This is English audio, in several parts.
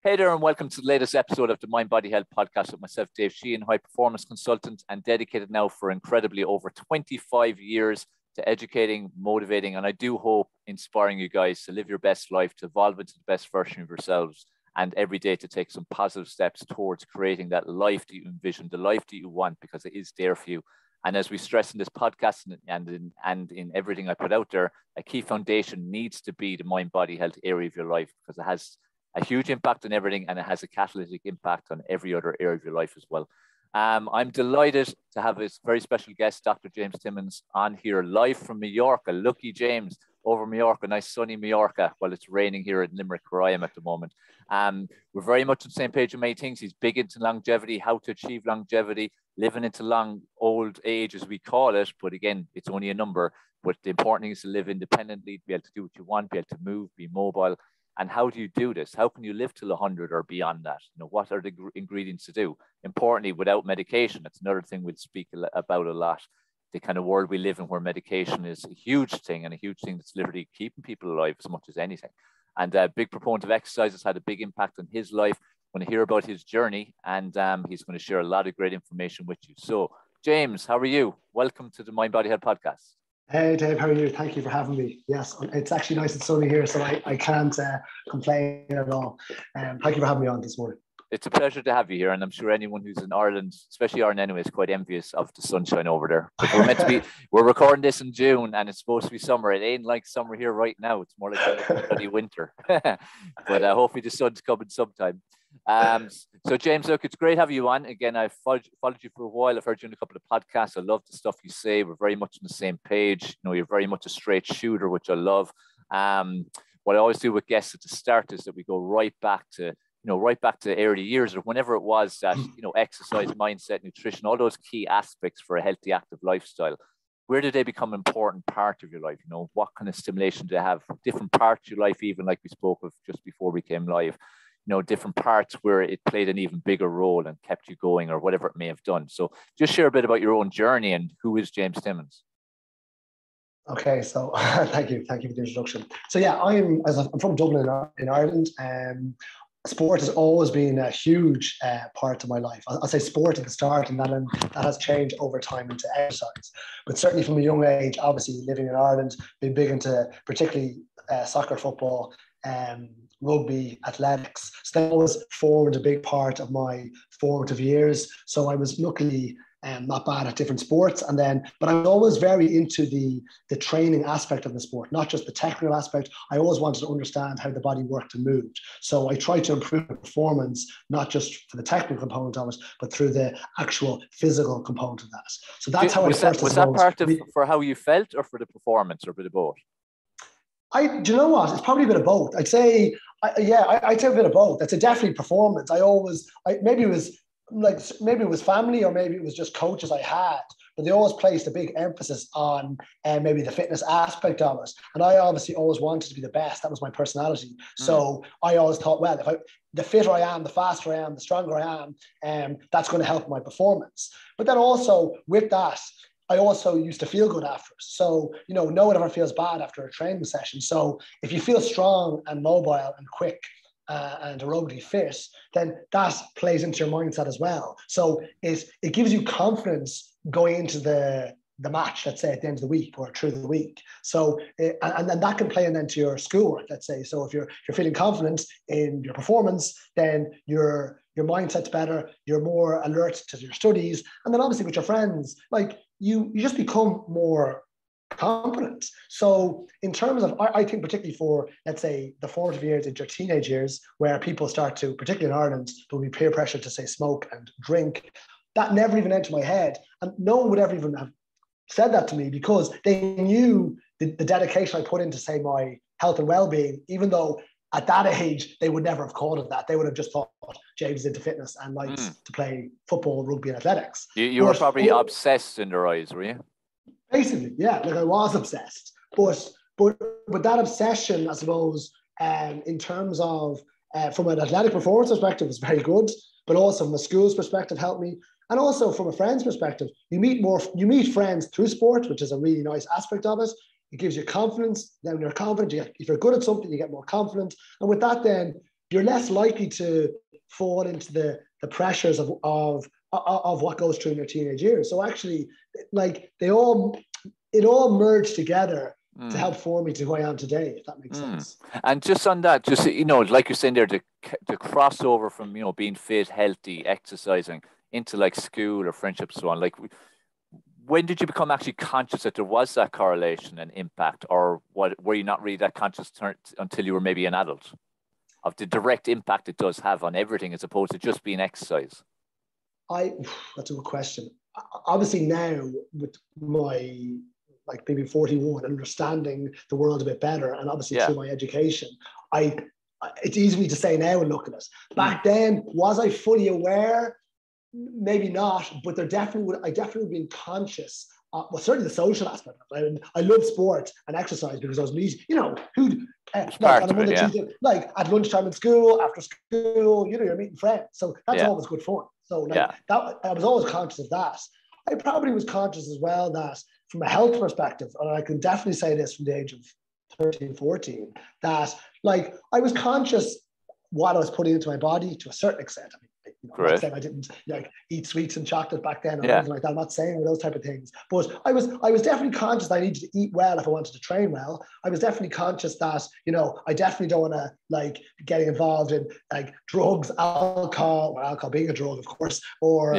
Hey there, and welcome to the latest episode of the Mind Body Health Podcast with myself, Dave Sheahan, high performance consultant and dedicated now for incredibly over 25 years to educating, motivating, and I do hope inspiring you guys to live your best life, to evolve into the best version of yourselves, and every day to take some positive steps towards creating that life that you envision, the life that you want, because it is there for you. And as we stress in this podcast and in everything I put out there, a key foundation needs to be the mind, body, health area of your life, because it has a huge impact on everything and it has a catalytic impact on every other area of your life as well. I'm delighted to have this very special guest, Dr. James Timmons, on here live from Mallorca. Lucky James over Mallorca, nice sunny Mallorca, while it's raining here in Limerick where I am at the moment. We're very much on the same page on many things. He's big into longevity, how to achieve longevity, living into long old age as we call it. But again, it's only a number. But the important thing is to live independently, to be able to do what you want, be able to move, be mobile. And how do you do this? How can you live till 100 or beyond that? You know, what are the ingredients to do? Importantly, without medication. That's another thing we'll speak about a lot. The kind of world we live in where medication is a huge thing and a huge thing that's literally keeping people alive as much as anything. And a big proponent of exercise has had a big impact on his life. I'm going to hear about his journey, and he's going to share a lot of great information with you. So, James, how are you? Welcome to the Mind Body Health Podcast. Hey Dave, how are you? Thank you for having me. Yes, it's actually nice and sunny here, so I can't complain at all. Thank you for having me on this morning. It's a pleasure to have you here, and I'm sure anyone who's in Ireland, especially Ireland anyway, is quite envious of the sunshine over there. We're recording this in June, and it's supposed to be summer. It ain't like summer here right now. It's more like a bloody winter. But hopefully the sun's coming sometime. So James, look, it's great having you on. Again, I've followed you for a while. I've heard you in a couple of podcasts. I love the stuff you say. We're very much on the same page. You know, you're very much a straight shooter, which I love. What I always do with guests at the start is that we go right back to early years or whenever it was that, you know, exercise, mindset, nutrition, all those key aspects for a healthy, active lifestyle. Where do they become an important part of your life? You know, what kind of stimulation do they have? Different parts of your life, even like we spoke of just before we came live. You know, different parts where it played an even bigger role and kept you going or whatever it may have done. So just share a bit about your own journey and who is James Timmons? Okay, so thank you for the introduction. So yeah, I'm from Dublin in Ireland. Sport has always been a huge part of my life. I'll say sport at the start, and that has changed over time into exercise. But certainly from a young age, obviously living in Ireland, been big into particularly soccer, football, rugby, athletics. So that always formed a big part of my formative years. So I was luckily not bad at different sports, but I was always very into the training aspect of the sport, not just the technical aspect. I always wanted to understand how the body worked and moved. So I tried to improve performance, not just for the technical component of it, but through the actual physical component of that. So that's how was that part of for how you felt, or for the performance, or a bit of both? Do you know what? It's probably a bit of both. I'd say a bit of both. It's a definitely performance. Maybe it was family, or maybe it was just coaches I had, but they always placed a big emphasis on maybe the fitness aspect of it. And I obviously always wanted to be the best. That was my personality. So I always thought, well, the fitter I am, the faster I am, the stronger I am, that's going to help my performance. But then also with that, I also used to feel good after. So, you know, no one ever feels bad after a training session. So if you feel strong and mobile and quick and aerobically fit, then that plays into your mindset as well. So it gives you confidence going into the match, let's say at the end of the week or through the week. So, and then that can play into your schoolwork, let's say. So if you're feeling confident in your performance, then your mindset's better, you're more alert to your studies. And then obviously with your friends, like you just become more competent. So in terms of, I think particularly for, let's say, the formative years into your teenage years, where people start to, particularly in Ireland, there'll be peer pressure to say smoke and drink. That never even entered my head. And no one would ever even have said that to me, because they knew the dedication I put into, say, my health and well-being, even though at that age, they would never have called it that. They would have just thought James is into fitness and likes to play football, rugby, and athletics. You were probably obsessed in their eyes, were you? Basically, yeah. Like I was obsessed. But that obsession, I suppose, in terms of from an athletic performance perspective, was very good. But also from a school's perspective, helped me. And also from a friend's perspective, you meet friends through sport, which is a really nice aspect of it. It gives you confidence. Then you're confident. If you're good at something, you get more confident. And with that, then you're less likely to fall into the pressures of what goes through in your teenage years. So actually, like it all merged together to help form me to who I am today, if that makes sense. And just on that, just, you know, like you're saying there, the crossover from, you know, being fit, healthy, exercising into like school or friendship, so on. Like, when did you become actually conscious that there was that correlation and impact, or were you not really that conscious until you were maybe an adult, of the direct impact it does have on everything as opposed to just being exercise? That's a good question. Obviously now with my like maybe 41, understanding the world a bit better, and obviously through my education, it's easy for me to say now and look at it. Back then, was I fully aware? Maybe not, but I definitely would be conscious. Well, certainly the social aspect of it. I love sport and exercise because I was meeting, you know, like on a Monday, Tuesday, like at lunchtime in school, after school, you know, you're meeting friends. So that's always good fun. So like that, I was always conscious of that. I probably was conscious as well that from a health perspective, and I can definitely say this from the age of 13, 14, that like I was conscious what I was putting into my body to a certain extent. I mean, you know, I'm not saying I didn't like eat sweets and chocolate back then or anything like that. I'm not saying those type of things, but I was definitely conscious that I needed to eat well if I wanted to train well. I was definitely conscious that, you know, I definitely don't want to like getting involved in like drugs, alcohol being a drug, of course, or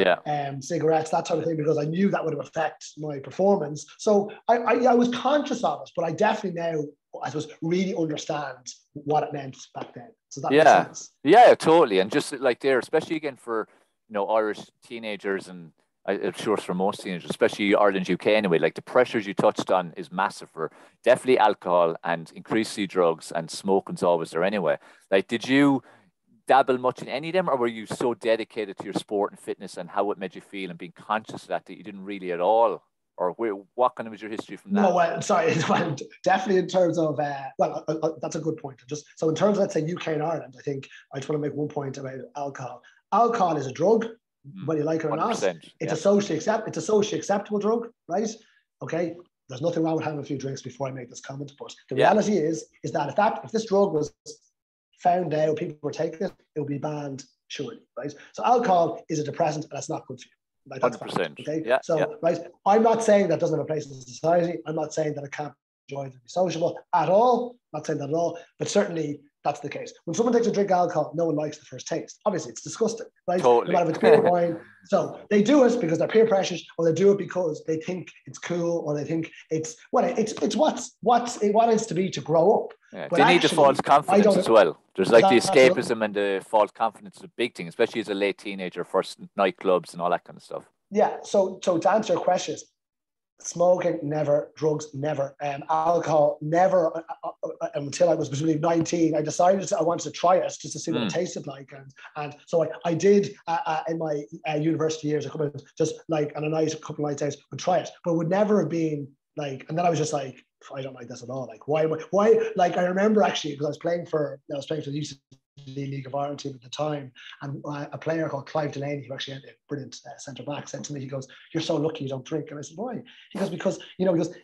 cigarettes, that type of thing, because I knew that would affect my performance. So I was conscious of it, but I definitely now, I suppose, really understand what it meant back then. So that makes sense. Yeah, totally. And just like there, especially again for, you know, Irish teenagers, and I'm sure for most teenagers, especially Ireland, UK anyway, like the pressures you touched on is massive for definitely alcohol and increasingly drugs, and smoking's always there anyway. Like, did you dabble much in any of them, or were you so dedicated to your sport and fitness and how it made you feel and being conscious of that you didn't really at all? Or what kind of was your history from that? No, well, definitely in terms of, that's a good point. So in terms of, let's say, UK and Ireland, I think I just want to make one point about alcohol. Alcohol is a drug, whether you like it or not. It's a socially acceptable drug, right? Okay, there's nothing wrong with having a few drinks before I make this comment, but the reality is that if this drug was found out, people were taking it, it would be banned, surely, right? So alcohol is a depressant, and that's not good for you. Like, that's 100%. Fine, okay. Right. I'm not saying that doesn't have a place in society. I'm not saying that it can't be enjoyed and be sociable at all. I'm not saying that at all. But certainly that's the case. When someone takes a drink of alcohol, no one likes the first taste. Obviously, it's disgusting, right? Totally. No matter if it's beer or wine. So they do it because they're peer pressures, or they do it because they think it's cool, or they think it's what it's to be to grow up. Yeah, they need the false confidence as well. There's like the escapism and the false confidence is a big thing, especially as a late teenager, first nightclubs and all that kind of stuff. Yeah. So to answer your questions, smoking, never. Drugs, never. Alcohol, never. Until I was presumably 19, I decided I wanted to try it just to see what it tasted like. And so I did in my university years, just like on a night, a couple of nights out, would try it, but would never have been like, and then I was just like, I don't like this at all. Like, why? Like, I remember actually, because I was playing for the UCD League of Ireland team at the time, and a player called Clive Delaney, who actually had a brilliant centre back, said to me, he goes, "You're so lucky you don't drink." And I said, "Why?" He goes, "Because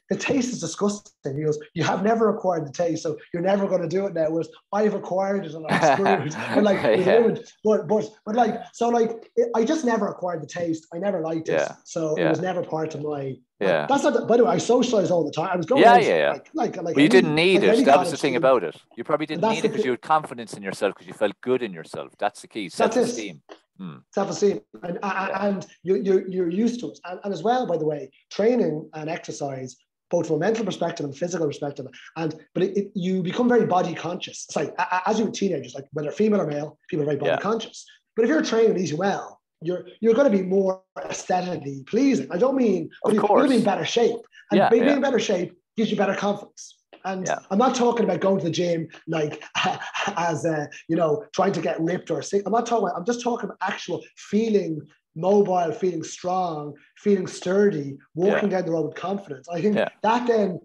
the taste is disgusting." He goes, "You have never acquired the taste, so you're never going to do it now. Whereas I've acquired it and I'm screwed." But like, but like, so like, I just never acquired the taste. I never liked it, so it was never part of my. Yeah, that's not. By the way, I socialized all the time. I was going. But you didn't need it. That was the thing about it. You probably didn't need it because you had confidence in yourself, because you felt good in yourself. That's the key. Self-esteem. Self-esteem, and you're used to it. And as well, by the way, training and exercise, both from a mental perspective and physical perspective, but you become very body conscious. It's like as you're teenagers, like whether female or male, people are very body conscious. But if you're training and eating well, you're going to be more aesthetically pleasing. I don't mean, but you're going to be in better shape. And being in better shape gives you better confidence. And I'm not talking about going to the gym like as trying to get ripped or sick. I'm just talking about actual feeling mobile, feeling strong, feeling sturdy, walking down the road with confidence. I think that then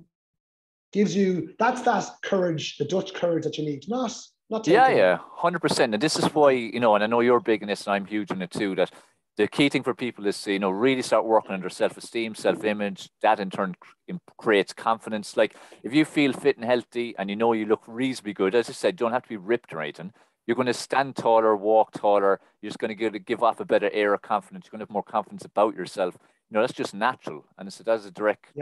gives you, that's that courage, the Dutch courage that you need. Not 100%. And this is why, and I know you're big in this and I'm huge in it too, that the key thing for people is to, really start working on their self-esteem, self-image. That in turn creates confidence. Like if you feel fit and healthy and you look reasonably good, as I said, you don't have to be ripped or anything. you're going to stand taller, walk taller. You're just going to give off a better air of confidence. You're going to have more confidence about yourself. That's just natural. And that's a direct,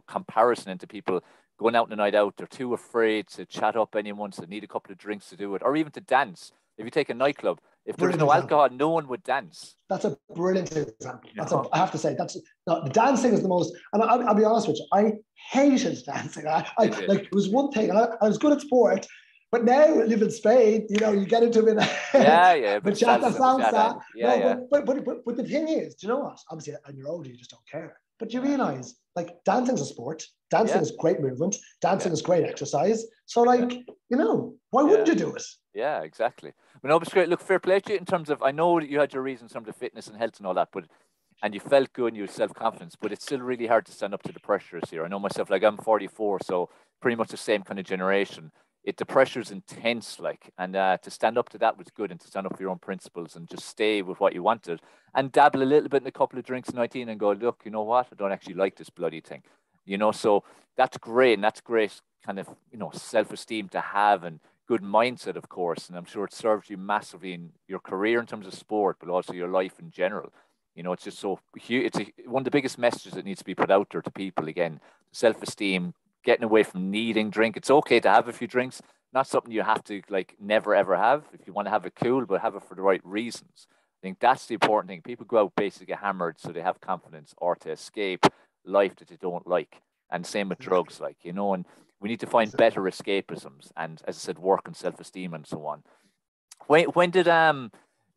comparison into people going out on a night out. They're too afraid to chat up anyone, so they need a couple of drinks to do it, or even to dance. If you take a nightclub, if there was no alcohol, no one would dance. That's a brilliant example. I have to say, the dancing is the most, and I'll be honest with you, I hated dancing. It was one thing, and I was good at sport, but now I live in Spain, you get into a bit of bachata, salsa. But the thing is, do you know what? Obviously, when you're older, you just don't care. But you realize, dancing's a sport. Dancing is great movement. Dancing is great exercise. So, why wouldn't you do it? Yeah, exactly. But no, it's great. Look, fair play to you in terms of, I know that you had your reasons in terms of fitness and health and all that, and you felt good and you had self-confidence, but it's still really hard to stand up to the pressures here. I know myself, I'm 44, so pretty much the same kind of generation. The pressure's intense, and to stand up to that was good, and to stand up for your own principles and just stay with what you wanted and dabble a little bit in a couple of drinks at 19 and go, look, you know what? I don't actually like this bloody thing, so that's great. And that's great kind of, self-esteem to have, and good mindset, of course. And I'm sure it serves you massively in your career in terms of sport, but also your life in general. It's just so huge. It's one of the biggest messages that needs to be put out there to people. Again, self-esteem, getting away from needing drink. It's okay to have a few drinks, not something you have to never ever have. If you want to have it, cool, but have it for the right reasons. I think that's the important thing. People go out basically get hammered so they have confidence, or to escape life that they don't like. And same with drugs, and we need to find better escapisms, and as I said, work on self-esteem and so on. When did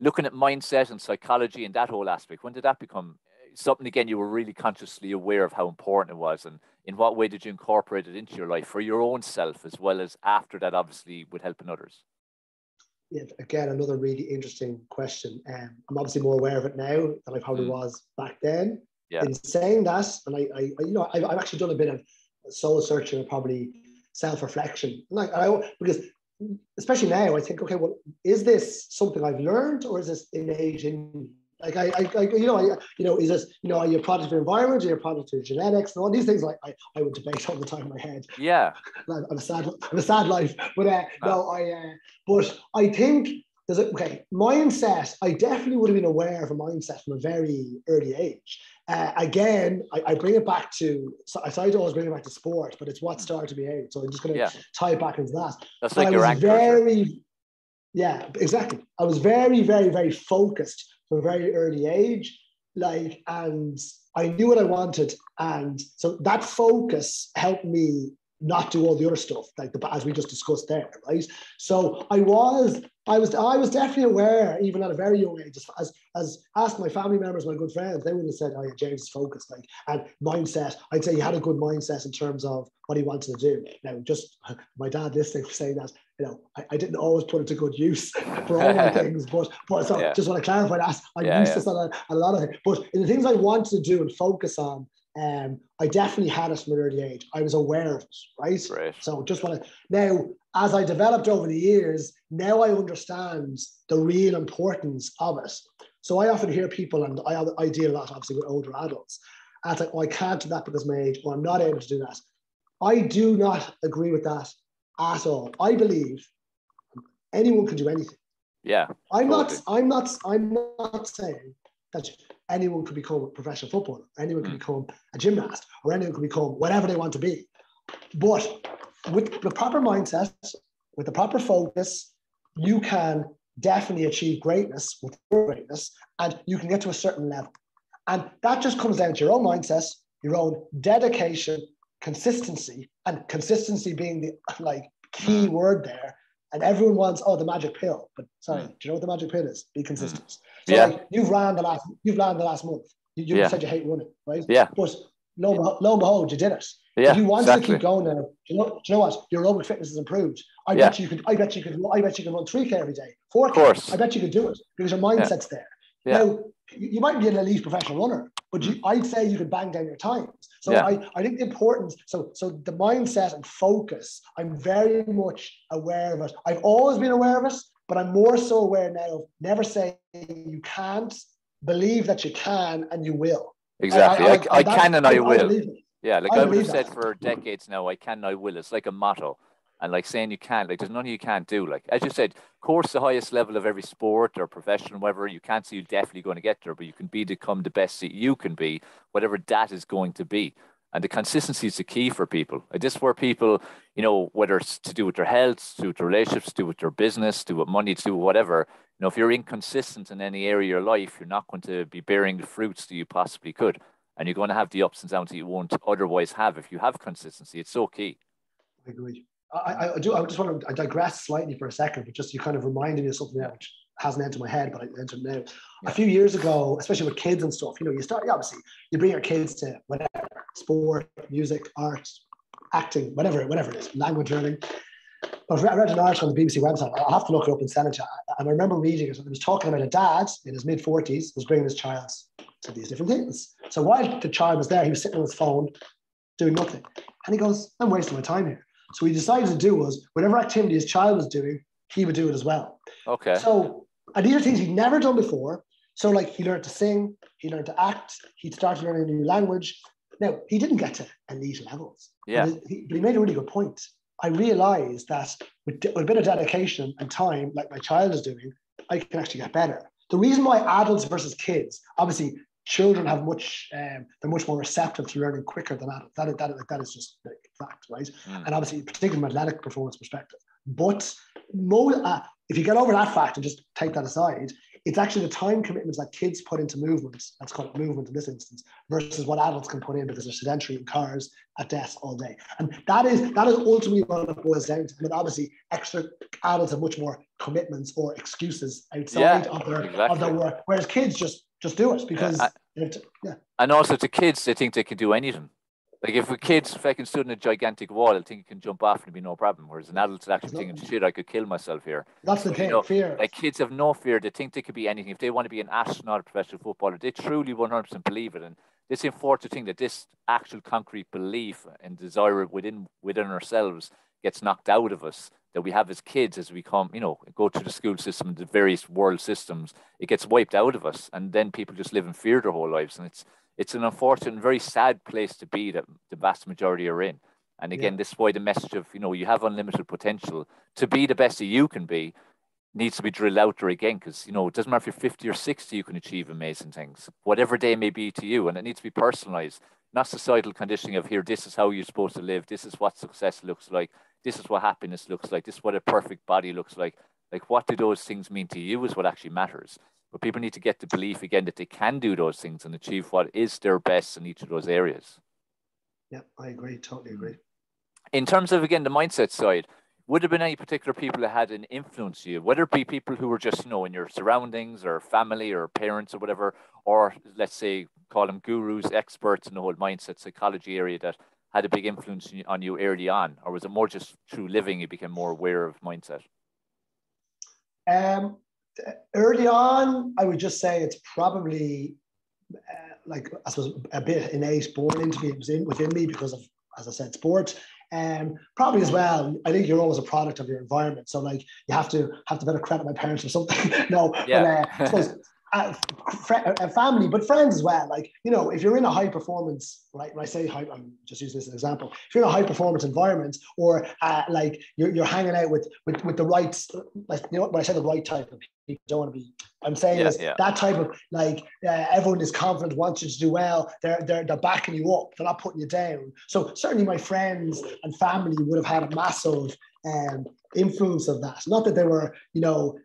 looking at mindset and psychology and that whole aspect, when did that become something, again, you were really consciously aware of how important it was, and in what way did you incorporate it into your life for your own self, as well as after that, obviously, with helping others? Yeah, again, another really interesting question. I'm obviously more aware of it now than I probably was back then. Yeah. In saying that, and I've actually done a bit of soul searching and probably self-reflection, because especially now, I think, okay, well, is this something I've learned, or is this innate in me? Is this, are you a product of your environment, or you're a product of your genetics, and all these things I would debate all the time in my head. Yeah. I'm a sad life. But but I think mindset, I definitely would have been aware of a mindset from a very early age. Again, I bring it back to, I always bring it back to sport, but it's what started me out. So I'm just going to tie it back into that. That's like your anchor. Yeah, exactly. I was very, very, very focused from a very early age, and I knew what I wanted. And so that focus helped me not do all the other stuff, as we just discussed there, right? So I was definitely aware, even at a very young age, as asked my family members, my good friends, they would have said, oh yeah, James is focused, and mindset. I'd say he had a good mindset in terms of what he wanted to do. Now, just my dad listening was saying that, I didn't always put it to good use for all my things, but so just want to clarify that. I'm used to a lot of things, but in the things I wanted to do and focus on, I definitely had it from an early age. I was aware of it, right? So just want to, now, as I developed over the years, now I understand the real importance of it. So I often hear people, and I deal a lot, obviously, with older adults, and it's like, oh, I can't do that because of my age, or I'm not able to do that. I do not agree with that at all. I believe anyone can do anything. Yeah. I'm not saying that anyone could become a professional footballer, anyone can become a gymnast, or anyone can become whatever they want to be. But with the proper mindset, with the proper focus, you can definitely achieve greatness with your greatness, and you can get to a certain level. And that just comes down to your own mindset, your own dedication, consistency, and consistency being the key word there. And everyone wants, the magic pill. But sorry, do you know what the magic pill is? Be consistent. So you've ran the last month. You said you hate running, right? Yeah. But lo and behold, you did it. Yeah, if you want to keep going now, do you know what? Your aerobic fitness has improved. I bet you can run 3K every day, 4K. Of course. I bet you could do it because your mindset's there. Yeah. Now, you might be an elite professional runner, but I'd say you could bang down your times. So I think the importance, so the mindset and focus, I'm very much aware of it. I've always been aware of it, but I'm more so aware now of never saying you can't, believe that you can and you will. Exactly. I can and I will. Yeah, like I would have said for decades now, I can and I will. It's like a motto. And like saying you can't, like there's nothing you can't do. Like, as you said, course the highest level of every sport or profession, whatever, you can't say you're definitely going to get there, but you can become the best that you can be, whatever that is going to be. And the consistency is the key for people. Like, this is where people, you know, whether it's to do with their health, to do with their relationships, to do with their business, to do with money, to do with whatever, you know, if you're inconsistent in any area of your life, you're not going to be bearing the fruits that you possibly could. And you're going to have the ups and downs that you won't otherwise have if you have consistency. It's so key. I agree. I just want to digress slightly for a second, but just you kind of reminded me of something that which hasn't entered my head, but I entered now. A few years ago, especially with kids and stuff, you know, obviously you bring your kids to whatever, sport, music, art, acting, whatever it is, language learning. But I read an article on the BBC website. I'll have to look it up and send it to you. And I remember reading it. It was talking about a dad in his mid-40s was bringing his child to these different things. So while the child was there, he was sitting on his phone doing nothing. And he goes, I'm wasting my time here. So what he decided to do was whatever activity his child was doing, he would do it as well. Okay. So, and these are things he'd never done before. So like he learned to sing, he learned to act, he'd started learning a new language. Now, he didn't get to elite levels. Yeah. But he made a really good point. I realized that with a bit of dedication and time, like my child is doing, I can actually get better. The reason why adults versus kids, obviously children have they're much more receptive to learning quicker than adults. That is just like fact, right? And obviously, particularly from an athletic performance perspective. But if you get over that fact and just take that aside, it's actually the time commitments that kids put into movements, let's call it movement in this instance, versus what adults can put in because they're sedentary in cars at desks all day. And that is ultimately what it boils down to. I mean, obviously, extra adults have much more commitments or excuses outside of their work, whereas kids just do it because And also to kids, they think they can do anything. Like if a kid's fucking stood in a gigantic wall, I think he can jump off and it'd be no problem. Whereas an adult's actually thinking, shit, I could kill myself here. That's the thing, fear. Like kids have no fear. They think they could be anything. If they want to be an astronaut or professional footballer, they truly 100% believe it. And it's important to think that this actual concrete belief and desire within ourselves gets knocked out of us, that we have as kids as we come, you know, go through the school system, the various world systems, it gets wiped out of us. And then people just live in fear their whole lives. And it's an unfortunate and very sad place to be that the vast majority are in. And again, this is why the message of, you know, you have unlimited potential to be the best that you can be needs to be drilled out there again. Because, you know, it doesn't matter if you're 50 or 60, you can achieve amazing things, whatever they may be to you. And it needs to be personalized, not societal conditioning of here, this is how you're supposed to live. This is what success looks like. This is what happiness looks like. This is what a perfect body looks like. Like, what do those things mean to you is what actually matters. But people need to get the belief again that they can do those things and achieve what is their best in each of those areas. Yeah, I agree. Totally agree. In terms of, again, the mindset side, would there have been any particular people that had an influence on you? Whether it be people who were just, you know, in your surroundings or family or parents or whatever, or let's say, call them gurus, experts in the whole mindset psychology area that had a big influence on you early on? Or was it more just through living you became more aware of mindset? Early on, I would just say it's probably like, I suppose, a bit innate, born into me. It was within me because of, as I said, sport. Probably as well, I think you're always a product of your environment. So like you have to better credit my parents or something. No, yeah. But I suppose family, but friends as well. Like, you know, if you're in a high performance, right? When I say high, I'm just using this as an example. If you're in a high performance environment, or like you're hanging out with the right, like, you know, when I say the right type of people, don't want to be. I'm saying that type of, like, everyone is confident, wants you to do well. They're backing you up. They're not putting you down. So certainly my friends and family would have had a massive influence of that. Not that they were, you know,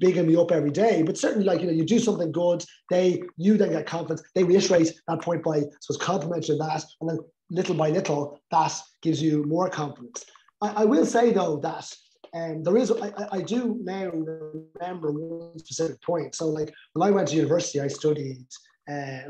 bigging me up every day, but certainly, like, you know, you do something good, you then get confidence. They reiterate that point by, so complimenting that, and then little by little, that gives you more confidence. I will say though that there is, I do now remember one specific point. So like when I went to university, I studied,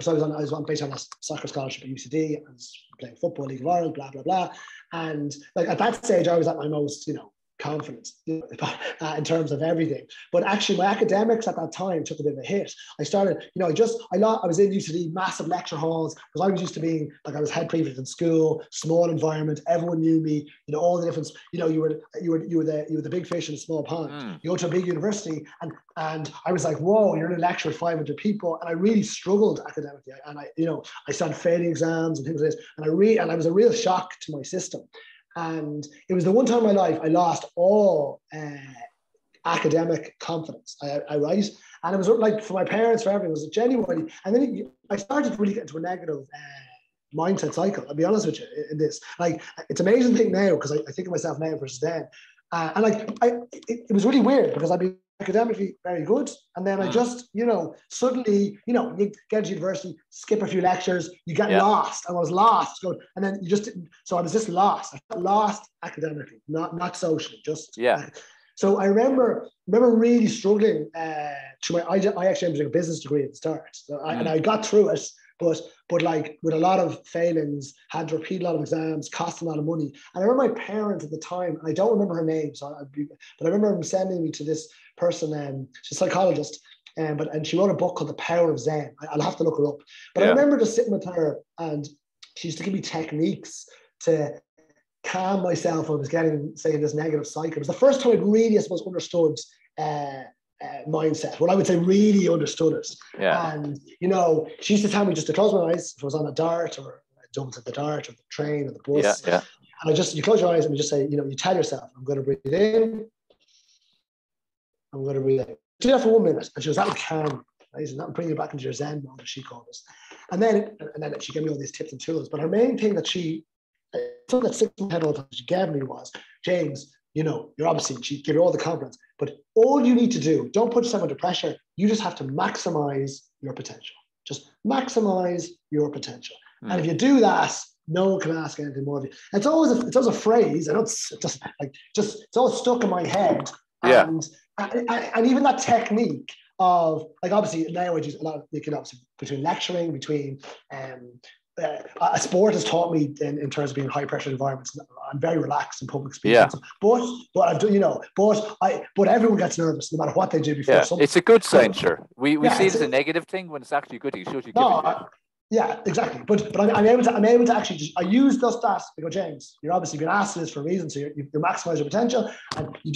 so I was based on a soccer scholarship at UCD. I was playing football, League of Ireland, blah, blah, blah. And like at that stage, I was at my most, you know, confidence in terms of everything. But actually my academics at that time took a bit of a hit. I started, you know, I was in UCD, massive lecture halls, because I was used to being, like, I was head prefect in school, small environment, everyone knew me, you know, all the difference, you know, you were the big fish in a small pond. You go to a big university and I was like, whoa, you're in a lecture with 500 people. And I really struggled academically. And I started failing exams and things like this. And I was a real shock to my system. And it was the one time in my life I lost all academic confidence. I write, and it was like for my parents, for everyone, it was genuinely. And then I started to really get into a negative mindset cycle. I'll be honest with you in this. Like, it's an amazing thing now because I think of myself now versus then. And like, it was really weird because I'd be academically very good. And then I just, suddenly, you get to university, skip a few lectures, you get lost. And I was lost. And then you just didn't. So I was just lost. I felt lost academically, not socially, just. Yeah. So I remember really struggling to I actually was doing a business degree at the start. So and I got through it. But like with a lot of failings, had to repeat a lot of exams, cost a lot of money. And I remember my parents at the time, I don't remember her name, but I remember them sending me to this person, she's a psychologist, and she wrote a book called The Power of Zen. I'll have to look her up. But I remember just sitting with her, and she used to give me techniques to calm myself when I was getting, say, in this negative cycle. It was the first time I'd really, I suppose, understood mindset. Well, I would say really understood it. Yeah. And, she used to tell me just to close my eyes if I was on a dart or I jumped at the dart or the train or the bus. Yeah. And you close your eyes and you just say, you tell yourself, I'm going to breathe in. I'm going to breathe in. Do that for 1 minute. And she goes, that will calm, right? And that will bring you back into your Zen mode, as she called us. And then she gave me all these tips and tools. But her main thing that something that sits in my head all the time she gave me was, James, you're obviously, she gave you all the confidence, but all you need to do, don't put yourself under pressure. You just have to maximize your potential. Just maximize your potential. And if you do that, no one can ask anything more of you. It's always a phrase. I don't it's all stuck in my head. Yeah. And even that technique of, like, obviously now I use a lot of, obviously between lecturing, between a sport has taught me in terms of being in high pressure environments. I'm very relaxed in public speaking. Yeah. But I've done, but everyone gets nervous no matter what they do before. Yeah. It's a good sign, sure. We see it as a negative thing when it's actually a good thing. It shows you yeah, exactly. But I'm able to actually I use just that. I go, James, you're obviously been asked this for a reason, so you maximize your potential, and you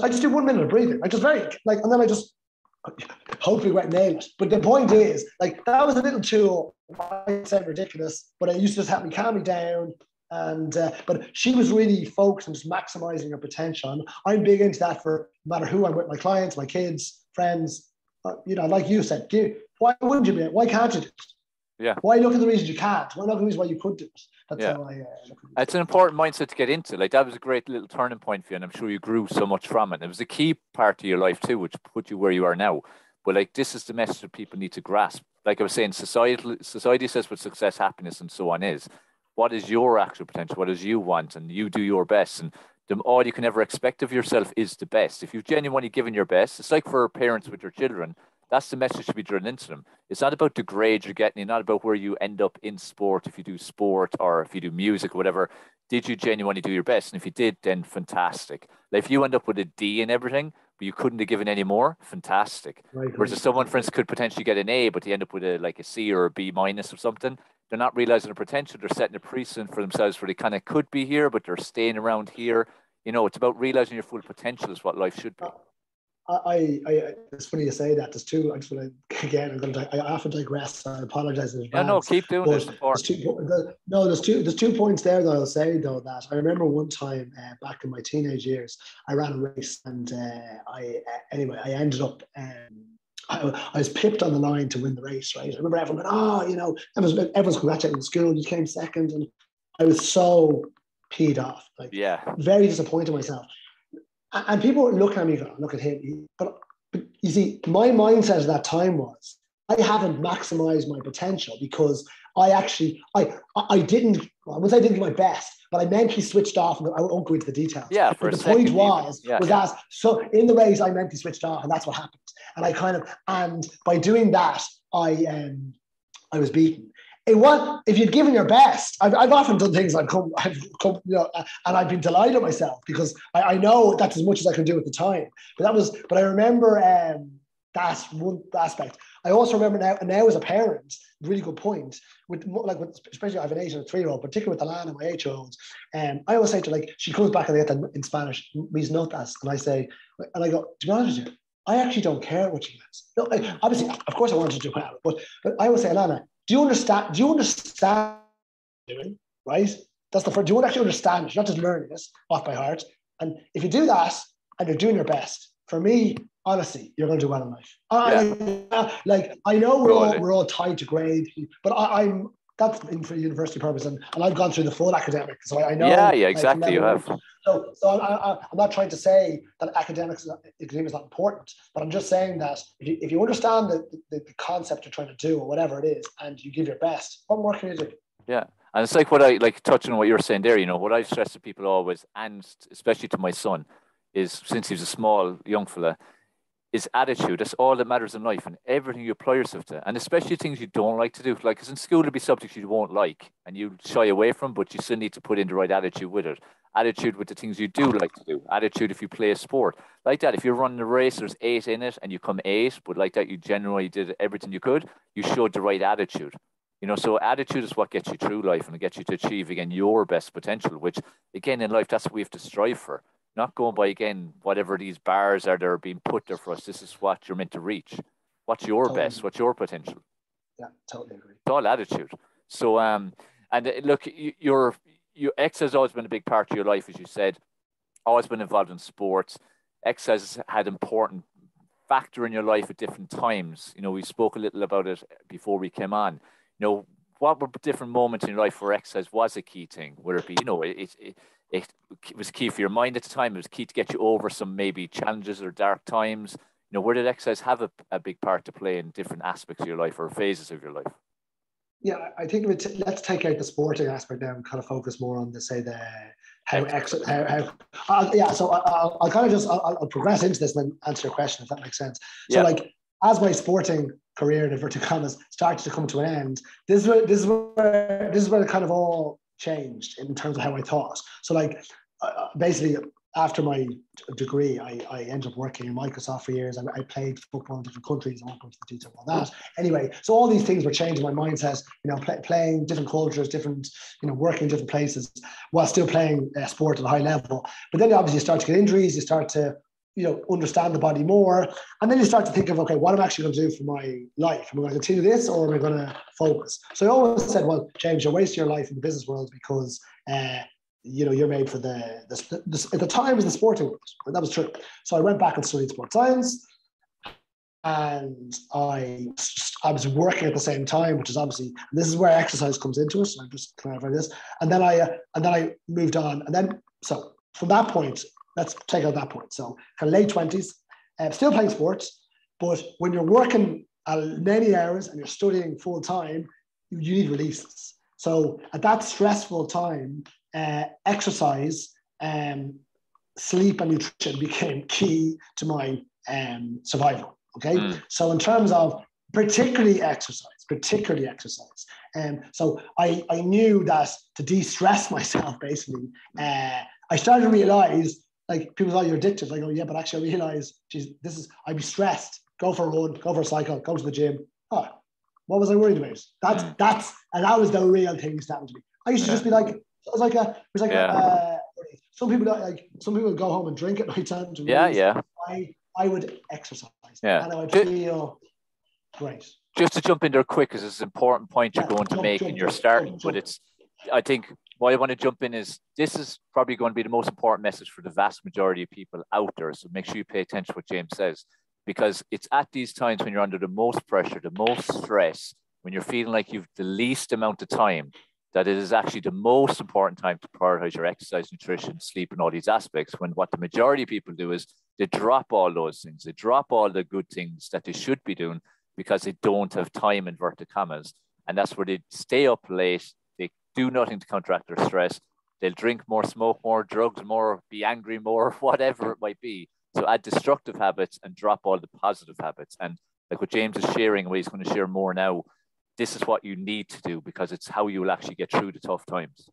I just do 1 minute of breathing. And then I just hopefully won't nail it. But the point is, like, that was a little tool. Might sound ridiculous, but it used to just help me calm me down. And but she was really focused on just maximizing her potential. And I'm big into that for no matter who I'm with, my clients, my kids, friends. Like you said, why wouldn't you be? Why can't you do it? Yeah. Why look at the reasons you can't? Why look at the reasons why you could do it? That's how I look at it. It's an important mindset to get into. Like, that was a great little turning point for you, and I'm sure you grew so much from it. It was a key part of your life too, which put you where you are now. But like, this is the message that people need to grasp. Like I was saying, society says what success, happiness, and so on is. What is your actual potential? What does you want? And you do your best. And all you can ever expect of yourself is the best. If you've genuinely given your best, it's like for parents with their children. That's the message to be driven into them. It's not about the grades you're getting, not about where you end up in sport, if you do sport or if you do music or whatever. Did you genuinely do your best? And if you did, then fantastic. Like, if you end up with a D in everything, but you couldn't have given any more, fantastic. Right. Whereas if someone, for instance, could potentially get an A, but they end up with a C or a B minus or something, they're not realizing their potential. They're setting a precedent for themselves where they kind of could be here, but they're staying around here. It's about realizing your full potential is what life should be. It's funny you say that. There's two. I just want to, again, I often digress. I apologize in advance. No, keep doing this. There's 2 points there that I'll say though. That I remember one time back in my teenage years, I ran a race, and I ended up. I was pipped on the line to win the race. Right. I remember everyone going, everyone's congratulating the school. You came second, and I was so peed off. Very disappointed in myself. And people were looking at me going, look at him. But you see, my mindset at that time was, I haven't maximized my potential because I didn't give my best, but I mentally switched off. And I won't go into the details. Yeah, but the point was that, so in the race, I mentally switched off, and that's what happened. And and by doing that, I was beaten. If you'd given your best, I've often done things I've come, and I've been delighted with myself because I know that's as much as I can do at the time. But I remember that's one aspect. I also remember now as a parent, really good point, especially I have an 8 and a 3-year-old, particularly with Alana, my 8-year-old. I always say to her, like, she comes back and I get that in Spanish, mis notas, and I go, to be honest with you, I actually don't care what she gets. No, obviously, of course I want her to do well, but I always say, Alana, do you understand doing, right? That's the first. You won't actually understand it. You're not just learning this off by heart. And if you do that and you're doing your best, for me, honestly, you're going to do well in life. I know we're all tied to grade, but I'm that's in for university purpose, and I've gone through the full academic, so I know. Yeah, exactly. You have. So I'm not trying to say that academics is not important, but I'm just saying that if you understand the concept you're trying to do or whatever it is, and you give your best, what more can you do? Yeah. And it's like what I like touching on what you're saying there, you know, what I stress to people always, and especially to my son, is since he's a small young fella, is attitude. That's all that matters in life, and everything you apply yourself to, and especially things you don't like to do. Like, because in school there'll be subjects you won't like and you shy away from, but you still need to put in the right attitude with it. Attitude with the things you do like to do. Attitude if you play a sport. Like that, if you're running a race, there's 8 in it and you come 8, but like that, you generally did everything you could. You showed the right attitude. You know, so attitude is what gets you through life and it gets you to achieve, again, your best potential, which, again, in life, that's what we have to strive for. Not going by, again, whatever these bars are that are being put there for us. This is what you're meant to reach. What's your best? What's your potential? Yeah, totally agree. It's all attitude. So, look, your exercise has always been a big part of your life, as you said. Always been involved in sports. Exercise has had important factor in your life at different times. You know, we spoke a little about it before we came on. You know, what were different moments in your life where exercise was a key thing? Where it be, you know, it was key for your mind at the time. It was key to get you over some maybe challenges or dark times. You know, where did exercise have a big part to play in different aspects of your life or phases of your life? Yeah, I think let's take out the sporting aspect now and kind of focus more on So I'll kind of just I'll progress into this and then answer your question if that makes sense. So like, as my sporting career in inverted commas started to come to an end, this is where it kind of all changed in terms of how I thought. So like, basically after my degree, I ended up working in Microsoft for years. I played football in different countries. I won't go into the detail of that. Anyway, so all these things were changing my mindset, you know, playing different cultures, different, you know, working in different places while still playing sport at a high level. But then obviously you start to get injuries, you start to, you know, understand the body more. And then you start to think of, okay, what am I actually going to do for my life? Am I going to continue this or am I going to focus? So I always said, well, James, you're wasting your life in the business world because, you know, you're made for at the time it was the sporting world. And that was true. So I went back and studied sports science, and I was working at the same time, which is obviously, this is where exercise comes into it. So I'm just clarifying this. And then I moved on. And then, so from that point, let's take out that point. So kind of late 20s, still playing sports, but when you're working many hours and you're studying full time, you need releases. So at that stressful time, exercise, sleep and nutrition became key to my survival. Okay. So in terms of particularly exercise. So I knew that to de-stress myself, basically, I started to realize, like, people thought you're addicted. I go, yeah, but actually I realized, geez, I'd be stressed. Go for a run, go for a cycle, go to the gym. Oh, what was I worried about? And that was the real thing starting to be. I used to just be like, some people would go home and drink at night time. I would exercise. Yeah. And I would feel great. Just to jump in there quick, because it's an important point you're going to make in your starting, but I think what I want to jump in is, this is probably going to be the most important message for the vast majority of people out there. So make sure you pay attention to what James says, because it's at these times when you're under the most pressure, the most stress, when you're feeling like you've the least amount of time, that it is actually the most important time to prioritize your exercise, nutrition, sleep, and all these aspects. When what the majority of people do is they drop all those things, they drop all the good things that they should be doing because they don't have time, inverted commas. And that's where they stay up late, they do nothing to counteract their stress, they'll drink more, smoke more, drugs more, be angry more, whatever it might be. So add destructive habits and drop all the positive habits. And like what James is sharing, what he's going to share more now, this is what you need to do, because it's how you will actually get through the tough times.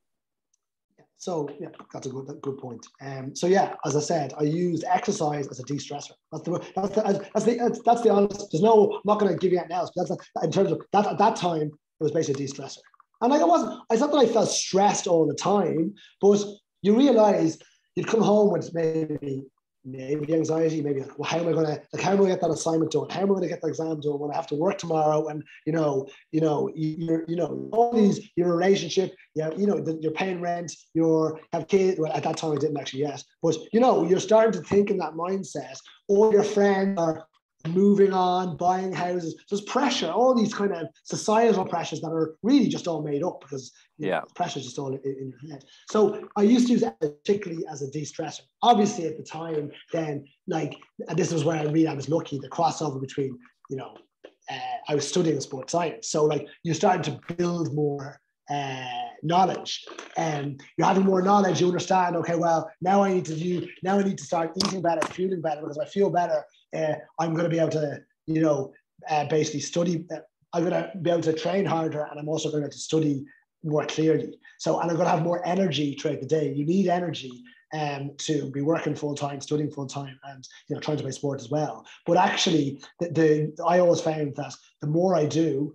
So yeah, that's a good point. So yeah, as I said, I used exercise as a de-stressor. That's the honest. There's no, I'm not going to give you anything else. But in terms of that, at that time, it was basically a de-stressor. And like it's not that I felt stressed all the time, but you realize you'd come home with maybe maybe anxiety, maybe like, well, how am I going to get that assignment done? How am I going to get the exam done when I have to work tomorrow? And all these, your relationship, you're paying rent, you have kids. Well, at that time I didn't actually yet, but you're starting to think in that mindset. All your friends are moving on, buying houses. There's pressure, all these kind of societal pressures that are really just all made up because pressure is just all in your head. So I used to use that particularly as a de-stressor. Obviously at the time then, and this was where I was lucky, the crossover between, I was studying sports science. So you're starting to build more knowledge, and you're having more knowledge. You understand, okay, well, now I need to start eating better, feeling better, because if I feel better, I'm going to be able to, basically study. I'm going to be able to train harder, and I'm also going to study more clearly. So, and I'm going to have more energy throughout the day. You need energy to be working full time, studying full time, and trying to play sport as well. But actually, I always found that the more I do,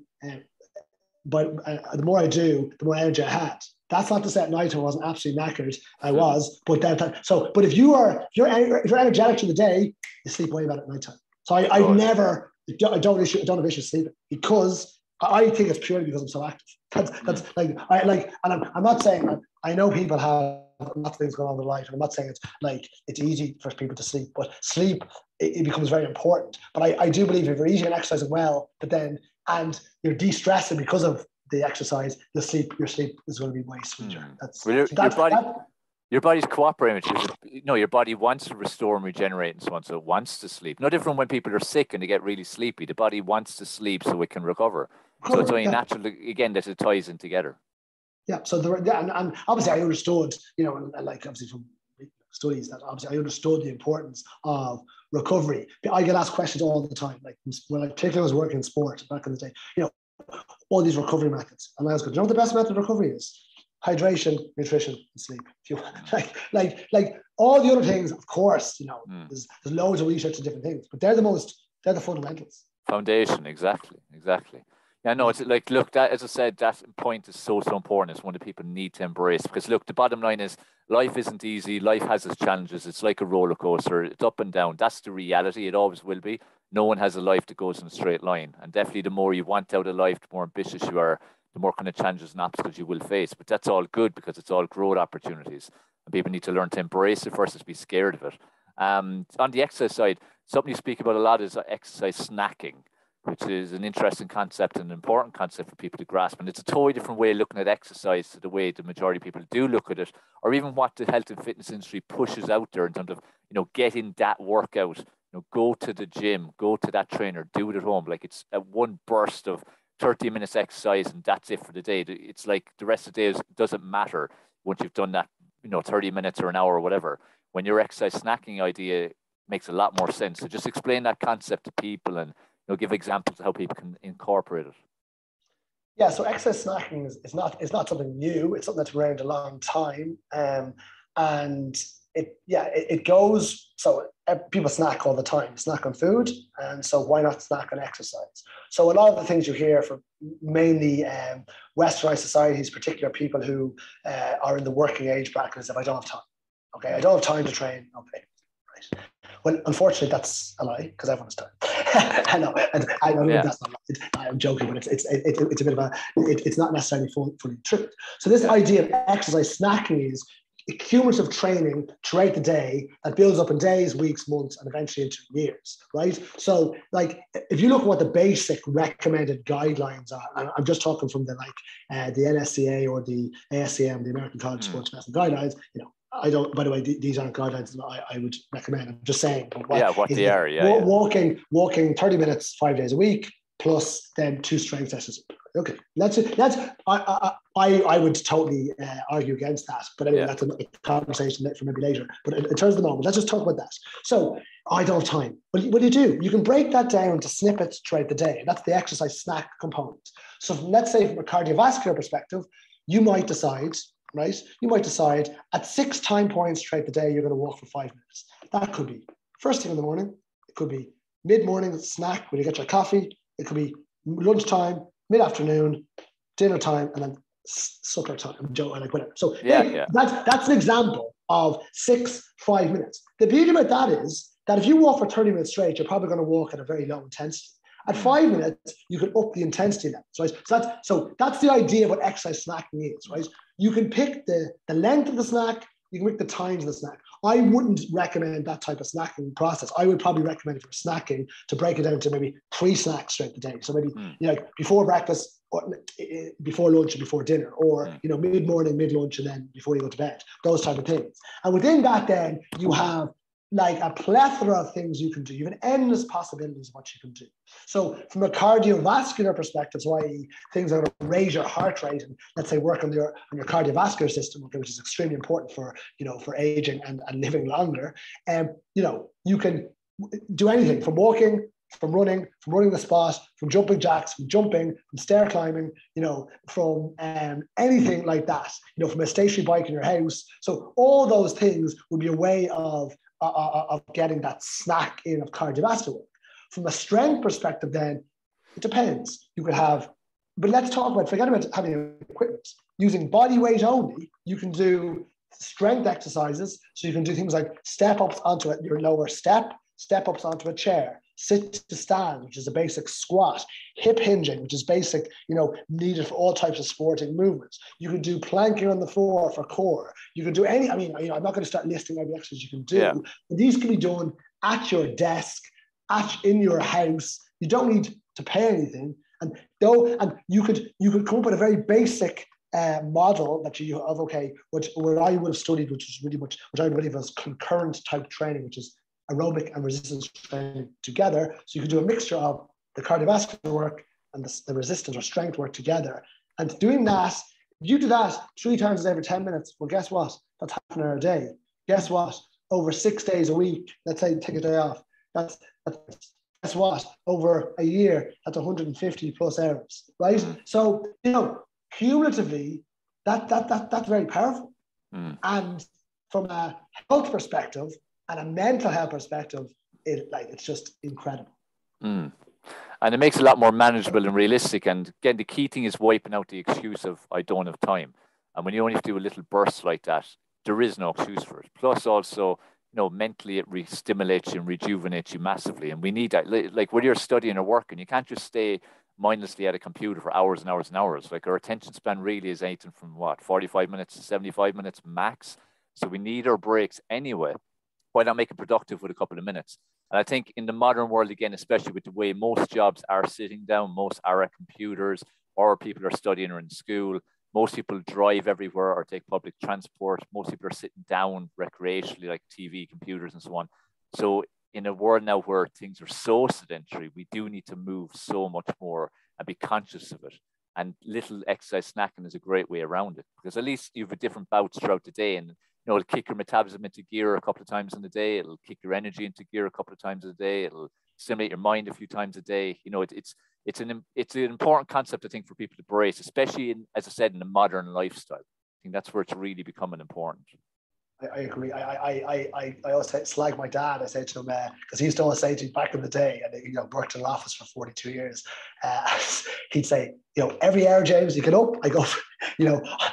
the more I do, the more energy I had. That's not to say at night I wasn't absolutely knackered. I was, but but if you're energetic through the day, you sleep way better at nighttime. So I don't have issues sleeping, because I think it's purely because I'm so active. That's and I'm not saying, I know people have lots of things going on in their life, and I'm not saying it's easy for people to sleep, but sleep, it becomes very important. But I do believe if you're eating and exercising well, and you're de-stressing because of the exercise, your sleep is going to be way sweeter. Your body's cooperating. Your body wants to restore and regenerate and so on, so it wants to sleep. No different when people are sick and they get really sleepy. The body wants to sleep so it can recover. So it's only natural, again, that it ties in together. Yeah. So and obviously I understood, obviously from studies, that obviously I understood the importance of recovery. I get asked questions all the time, particularly when I was working in sport back in the day, all these recovery methods. And I was going, what the best method of recovery is? Hydration, nutrition, and sleep. If you all the other things, of course, there's loads of research and different things, but they're the fundamentals. Foundation, exactly. Yeah, no, it's look, that, as I said, that point is so important. It's one that people need to embrace, because look, the bottom line is life isn't easy. Life has its challenges. It's like a roller coaster. It's up and down. That's the reality. It always will be. No one has a life that goes in a straight line. And definitely the more you want out of life, the more ambitious you are, the more kind of challenges and obstacles you will face. But that's all good, because it's all growth opportunities. And people need to learn to embrace it versus be scared of it. On the exercise side, something you speak about a lot is exercise snacking, which is an interesting concept and an important concept for people to grasp. And it's a totally different way of looking at exercise to the way the majority of people do look at it, or even what the health and fitness industry pushes out there in terms of, getting that workout, go to the gym, go to that trainer, do it at home. Like it's a one burst of 30 minutes exercise and that's it for the day. It's like the rest of the day doesn't matter once you've done that, 30 minutes or an hour or whatever. When your exercise snacking idea makes a lot more sense. So just explain that concept to people and give examples of how people can incorporate it. Yeah, so exercise snacking is not something new. It's something that's been around a long time, and it goes. So people snack all the time, snack on food, and so why not snack on exercise? So a lot of the things you hear from mainly Westernized societies, particularly people who are in the working age bracket, is if I don't have time. Okay, I don't have time to train. Okay, right. Well, unfortunately, that's a lie, because everyone has time. I know that's not. I'm joking, but it's a bit of it's not necessarily fully true. So this idea of exercise snacking is cumulative training throughout the day that builds up in days, weeks, months, and eventually into years, right? So, if you look at what the basic recommended guidelines are, I'm just talking from the NSCA or the ASCM, the American College of Sports Medicine guidelines. I don't. By the way, these aren't guidelines that I would recommend. I'm just saying. What they are. Walking 30 minutes 5 days a week, plus then 2 strength sessions. Okay, that's I would totally argue against that. But anyway, that's a conversation for maybe later. But in terms of the moment, let's just talk about that. So I don't have time. What do you do? You can break that down into snippets throughout the day. That's the exercise snack component. So let's say from a cardiovascular perspective, you might decide. Right? You might decide at 6 time points throughout the day, you're going to walk for 5 minutes. That could be first thing in the morning. It could be mid-morning snack when you get your coffee. It could be lunchtime, mid-afternoon, dinner time, and then supper time. Whatever. So that's an example of 5 minutes. The beauty about that is that if you walk for 30 minutes straight, you're probably going to walk at a very low intensity. At 5 minutes, you can up the intensity levels, right? So that's the idea of what exercise snacking is, right? You can pick the length of the snack, you can pick the times of the snack. I wouldn't recommend that type of snacking process. I would probably recommend if you're snacking to break it down to maybe 3 snacks throughout the day. So maybe like before breakfast, or before lunch, and before dinner, or mid-morning, mid-lunch, and then before you go to bed. Those type of things. And within that, then you have like a plethora of things you can do. You have endless possibilities of what you can do. So from a cardiovascular perspective, so i.e. things that are going to raise your heart rate and let's say work on your cardiovascular system, which is extremely important for aging and living longer. You can do anything from walking, from running the spot, from jumping jacks, from jumping, from stair climbing, from anything like that, from a stationary bike in your house. So all those things would be a way of getting that snack in of cardiovascular work. From a strength perspective, then, it depends. You could have, but let's talk about, forget about having equipment. Using body weight only, you can do strength exercises. So you can do things like step ups onto your lower step ups onto a chair, sit to stand, which is a basic squat, hip hinging, which is basic, needed for all types of sporting movements. You can do planking on the floor for core. You can do I'm not going to start listing every exercise you can do, but these can be done at your desk, in your house. You don't need to pay anything. And you could come up with a very basic model that you have, what I would have studied, which is really much, which I believe is concurrent type training, which is aerobic and resistance training together. So you can do a mixture of the cardiovascular work and the resistance or strength work together. And doing that, if you do that 3 times every 10 minutes, well, guess what? That's half an hour a day. Guess what? Over 6 days a week, let's say take a day off. That's guess what? Over a year, that's 150 plus hours, right? So, cumulatively, that's very powerful. And from a health perspective, and a mental health perspective, it's just incredible. And it makes it a lot more manageable and realistic. And again, the key thing is wiping out the excuse of I don't have time. And when you only have to do a little burst like that, there is no excuse for it. Plus also, mentally it re-stimulates you and rejuvenates you massively. And we need that. Like when you're studying or working, you can't just stay mindlessly at a computer for hours and hours and hours. Like our attention span really is anything from 45 minutes to 75 minutes max. So we need our breaks anyway. Why not make it productive with a couple of minutes? And I think in the modern world, again, especially with the way most jobs are sitting down, most are at computers, or people are studying or in school, most people drive everywhere or take public transport. Most people are sitting down recreationally, like TV, computers, and so on. So in a world now where things are so sedentary, we do need to move so much more and be conscious of it. And little exercise snacking is a great way around it, because at least you have different bouts throughout the day, and it'll kick your metabolism into gear a couple of times in the day. It'll kick your energy into gear a couple of times a day. It'll stimulate your mind a few times a day. It's an important concept, I think, for people to brace, especially as I said, in the modern lifestyle. I think that's where it's really becoming important. I agree. I always slag my dad. I say to him, because he used to always say to me back in the day, and worked in an office for 42 years, he'd say, every hour, James, you get up, I go,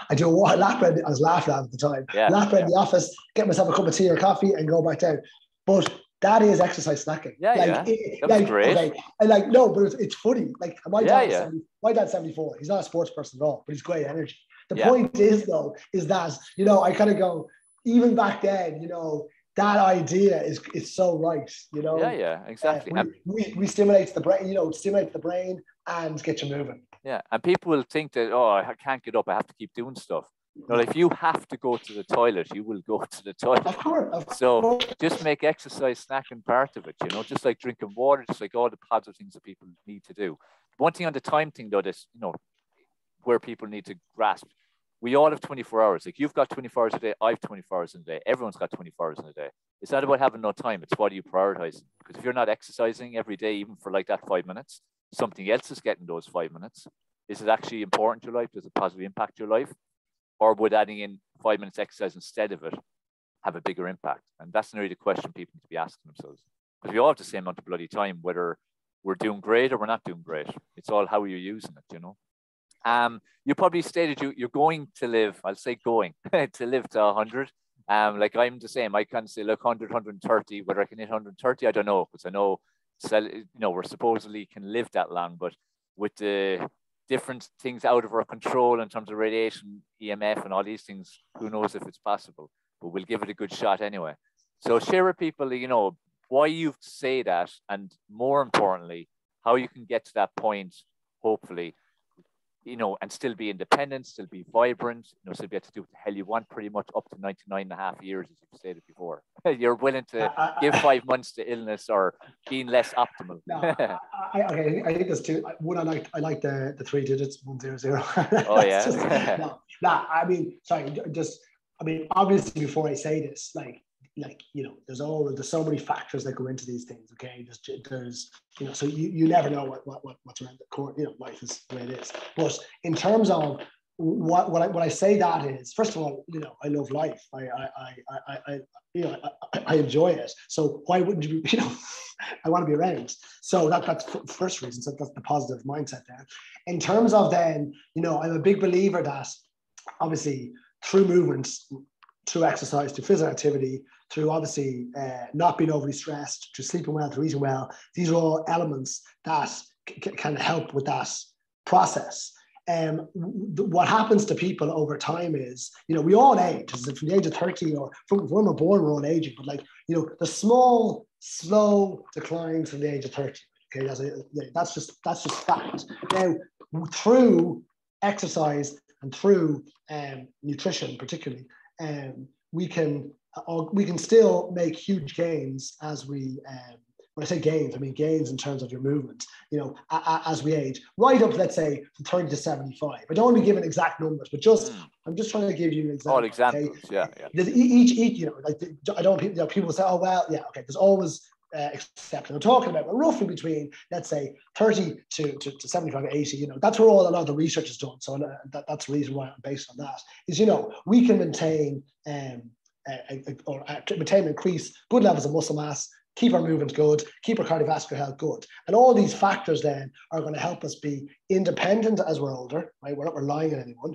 I do a lap around. I was laughing at the time. Lap around the office, get myself a cup of tea or coffee, and go back down. But that is exercise snacking. That's great. Okay, and no, but it's funny. Like my dad's 74. He's not a sports person at all, but he's great energy. The point is, though, is that I kind of go, even back then, that idea is so right. Exactly. We stimulate the brain. Stimulate the brain and get you moving. Yeah, and people will think that, I can't get up, I have to keep doing stuff. If you have to go to the toilet, you will go to the toilet. Of course. So just make exercise snacking part of it, just like drinking water, just like all the positive things that people need to do. One thing on the time thing, though, this, where people need to grasp, we all have 24 hours. Like you've got 24 hours a day, I have 24 hours in a day. Everyone's got 24 hours in a day. It's not about having no time. It's what are you prioritizing? Because if you're not exercising every day, even for like that 5 minutes, something else is getting those 5 minutes. Is it actually important to your life? Does it positively impact your life? Or would adding in 5 minutes exercise instead of it have a bigger impact? And that's really the question people need to be asking themselves. Because we all have the same amount of bloody time, whether we're doing great or we're not doing great. It's all how you're using it, You probably stated you're going to live, I'll say going, to live to 100. Like I'm the same. I can say, look, 100, 130, whether I can hit 130, I don't know, because I know, we're supposedly can live that long, but with the different things out of our control in terms of radiation, EMF, and all these things, who knows if it's possible, but we'll give it a good shot anyway. So share with people, why you say that, and more importantly, how you can get to that point, hopefully, and still be independent, still be vibrant, still be able to do what the hell you want pretty much up to 99 and a half years, as you've stated before. You're willing to give 5 months to illness or being less optimal. No, I think there's two. One, I like the 3 digits, 100. Oh, yeah. Obviously before I say this, there's so many factors that go into these things. Okay, there's so you never know what's around the corner. Life is the way it is. But in terms of what I say, that is, first of all, I love life. I enjoy it. So why wouldn't you be? I want to be around. So that's the first reason. So that's the positive mindset there. In terms of then, I'm a big believer that obviously through movements, through exercise, through physical activity, through obviously not being overly stressed, through sleeping well, through eating well, these are all elements that can help with that process. What happens to people over time is, we all age. From the age of 30 or from when we're born, we're all aging. But the small, slow declines from the age of 30. Okay, that's just fact. Now, through exercise and through nutrition, particularly, we can still make huge gains as we. When I say gains, I mean gains in terms of your movement, as we age, right up, let's say, from 30 to 75. I don't want to be giving exact numbers, but I'm just trying to give you an example. All examples, okay? Yeah. There's each, I don't, people say, oh, well, yeah, okay, there's always exception. I'm talking about roughly between, let's say, 30 to 75 or 80, that's where a lot of the research is done. So that's the reason why I'm based on that, is, we can maintain or increase good levels of muscle mass, keep our movement good, keep our cardiovascular health good. And all these factors then are going to help us be independent as we're older, right? We're not relying on anyone.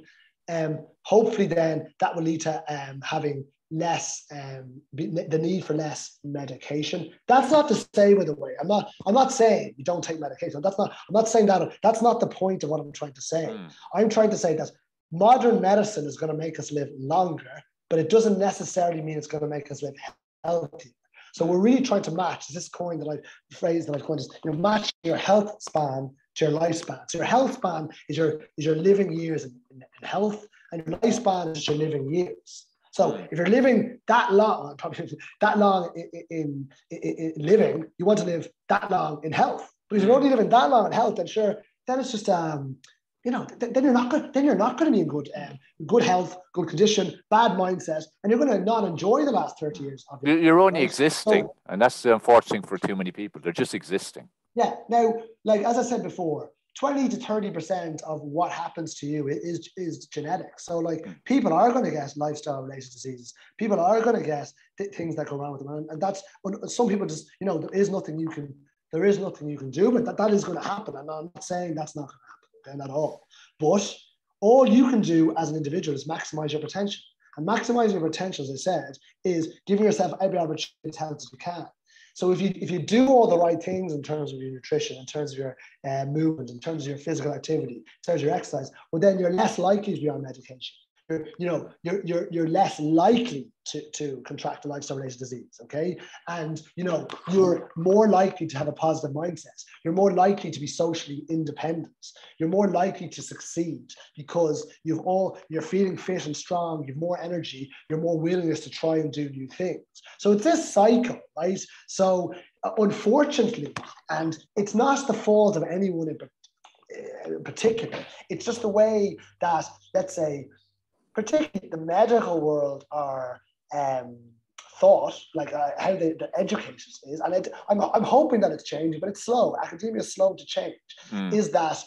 Hopefully then that will lead to having less, the need for less medication. That's not to say, by the way, I'm not saying you don't take medication. I'm not saying that. That's not the point of what I'm trying to say. I'm trying to say that modern medicine is going to make us live longer, but it doesn't necessarily mean it's going to make us live healthier. So we're really trying to match this phrase that I've coined is, match your health span to your lifespan. So your health span is your living years in health, and your lifespan is your living years. So if you're living that long, in living, you want to live that long in health. But if you're only living that long in health, then it's just then you're not good. Then you're not going to be in good health, good condition, bad mindset, and you're going to not enjoy the last 30 years of your life. You're only existing, and that's the unfortunate for too many people. They're just existing. Yeah. Now, as I said before, 20 to 30% of what happens to you is genetic. So, people are going to get lifestyle-related diseases. People are going to get things that go wrong with them, and that's some people just there is nothing you can do, but that is going to happen. And I'm not saying that's not going to happen at all. But all you can do as an individual is maximize your potential. And maximizing your potential, as I said, is giving yourself every opportunity as healthy as you can. So if you do all the right things in terms of your nutrition, in terms of your movement, in terms of your physical activity, in terms of your exercise, well, then you're less likely to be on medication. You're less likely to contract a lifestyle-related disease, okay? And, you're more likely to have a positive mindset. You're more likely to be socially independent. You're more likely to succeed because you're feeling fit and strong, you have more energy, you're more willingness to try and do new things. So it's this cycle, right? So unfortunately, and it's not the fault of anyone in particular, it's just the way that, let's say, particularly the medical world are thought, how they're educated is, and I'm hoping that it's changing, but it's slow. Academia is slow to change. Is that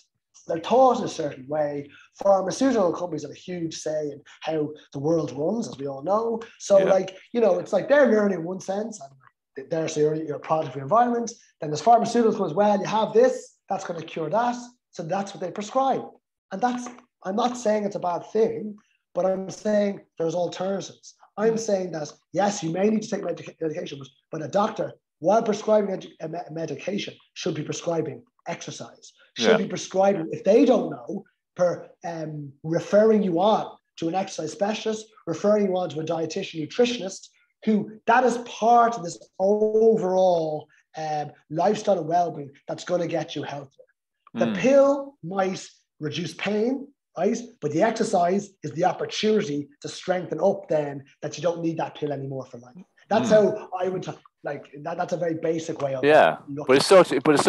they're taught in a certain way. Pharmaceutical companies have a huge say in how the world runs, as we all know. So, it's like they're learning in one sense, and they're saying you're a product of your environment. Then there's pharmaceuticals as well. You have this, that's going to cure that. So that's what they prescribe, and I'm not saying it's a bad thing. But I'm saying there's alternatives. I'm saying that, yes, you may need to take medication, but a doctor, while prescribing medication, should be prescribing exercise, should be prescribing, if they don't know, referring you on to an exercise specialist, referring you on to a dietitian, nutritionist, who that is part of this overall lifestyle and well-being that's going to get you healthier. The pill might reduce pain, right? But the exercise is the opportunity to strengthen up then that you don't need that pill anymore for life. That's how I would like that. That's a very basic way of but it's so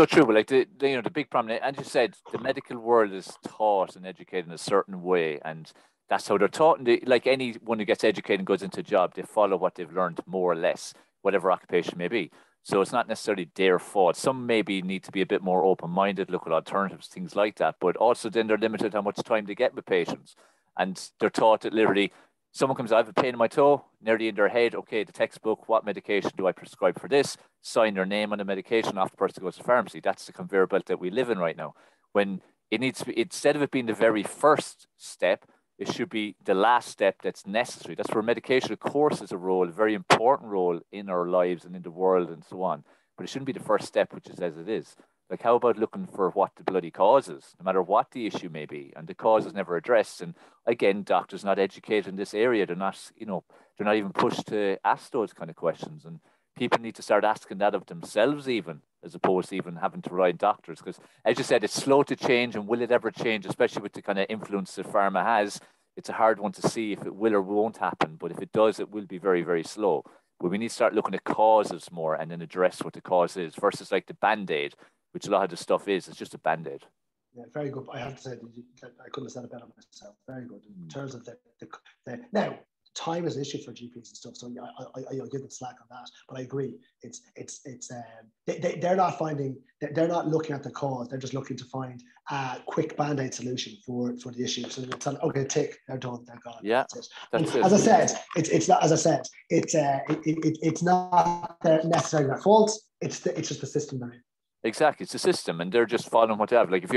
true. But like the big problem, as you said, the medical world is taught and educated in a certain way, and that's how they're taught. And like anyone who gets educated and goes into a job, they follow what they've learned more or less, whatever occupation may be. So it's not necessarily their fault. Some maybe need to be a bit more open-minded, look at alternatives, things like that. But also then they're limited how much time they get with patients. And they're taught that literally someone comes, I have a pain in my toe, nearly in their head, okay, the textbook, what medication do I prescribe for this? Sign their name on the medication, off the person goes to the pharmacy. That's the conveyor belt that we live in right now. When it needs to be, instead of it being the very first step, it should be the last step that's necessary. That's where medication, of course, is a very important role in our lives and in the world and so on. But it shouldn't be the first step, which is as it is. Like, how about looking for what the bloody cause is, no matter what the issue may be? And the cause is never addressed. And again, doctors not educated in this area. They're not, they're not even pushed to ask those kind of questions. And people need to start asking that of themselves even, as opposed to even having to rely on doctors. Because as you said, it's slow to change, and will it ever change, especially with the kind of influence that pharma has? It's a hard one to see if it will or won't happen. But if it does, it will be very, very slow. But we need to start looking at causes more and then address what the cause is versus like the Band-Aid, which a lot of the stuff is. It's just a Band-Aid. Yeah, very good. I have to say, I couldn't have said it better myself. Very good. In terms of the now, time is an issue for GPs and stuff, so I'll give them slack on that. But I agree, they're not looking at the cause. They're just looking to find a quick Band-Aid solution for the issue. So it's like, okay, tick, they're done, they're gone. Yeah, that's it. As I said, it's not. As I said, it's not necessarily their fault. It's just the system they're in. Exactly, it's a system, and they're just following what they have. Like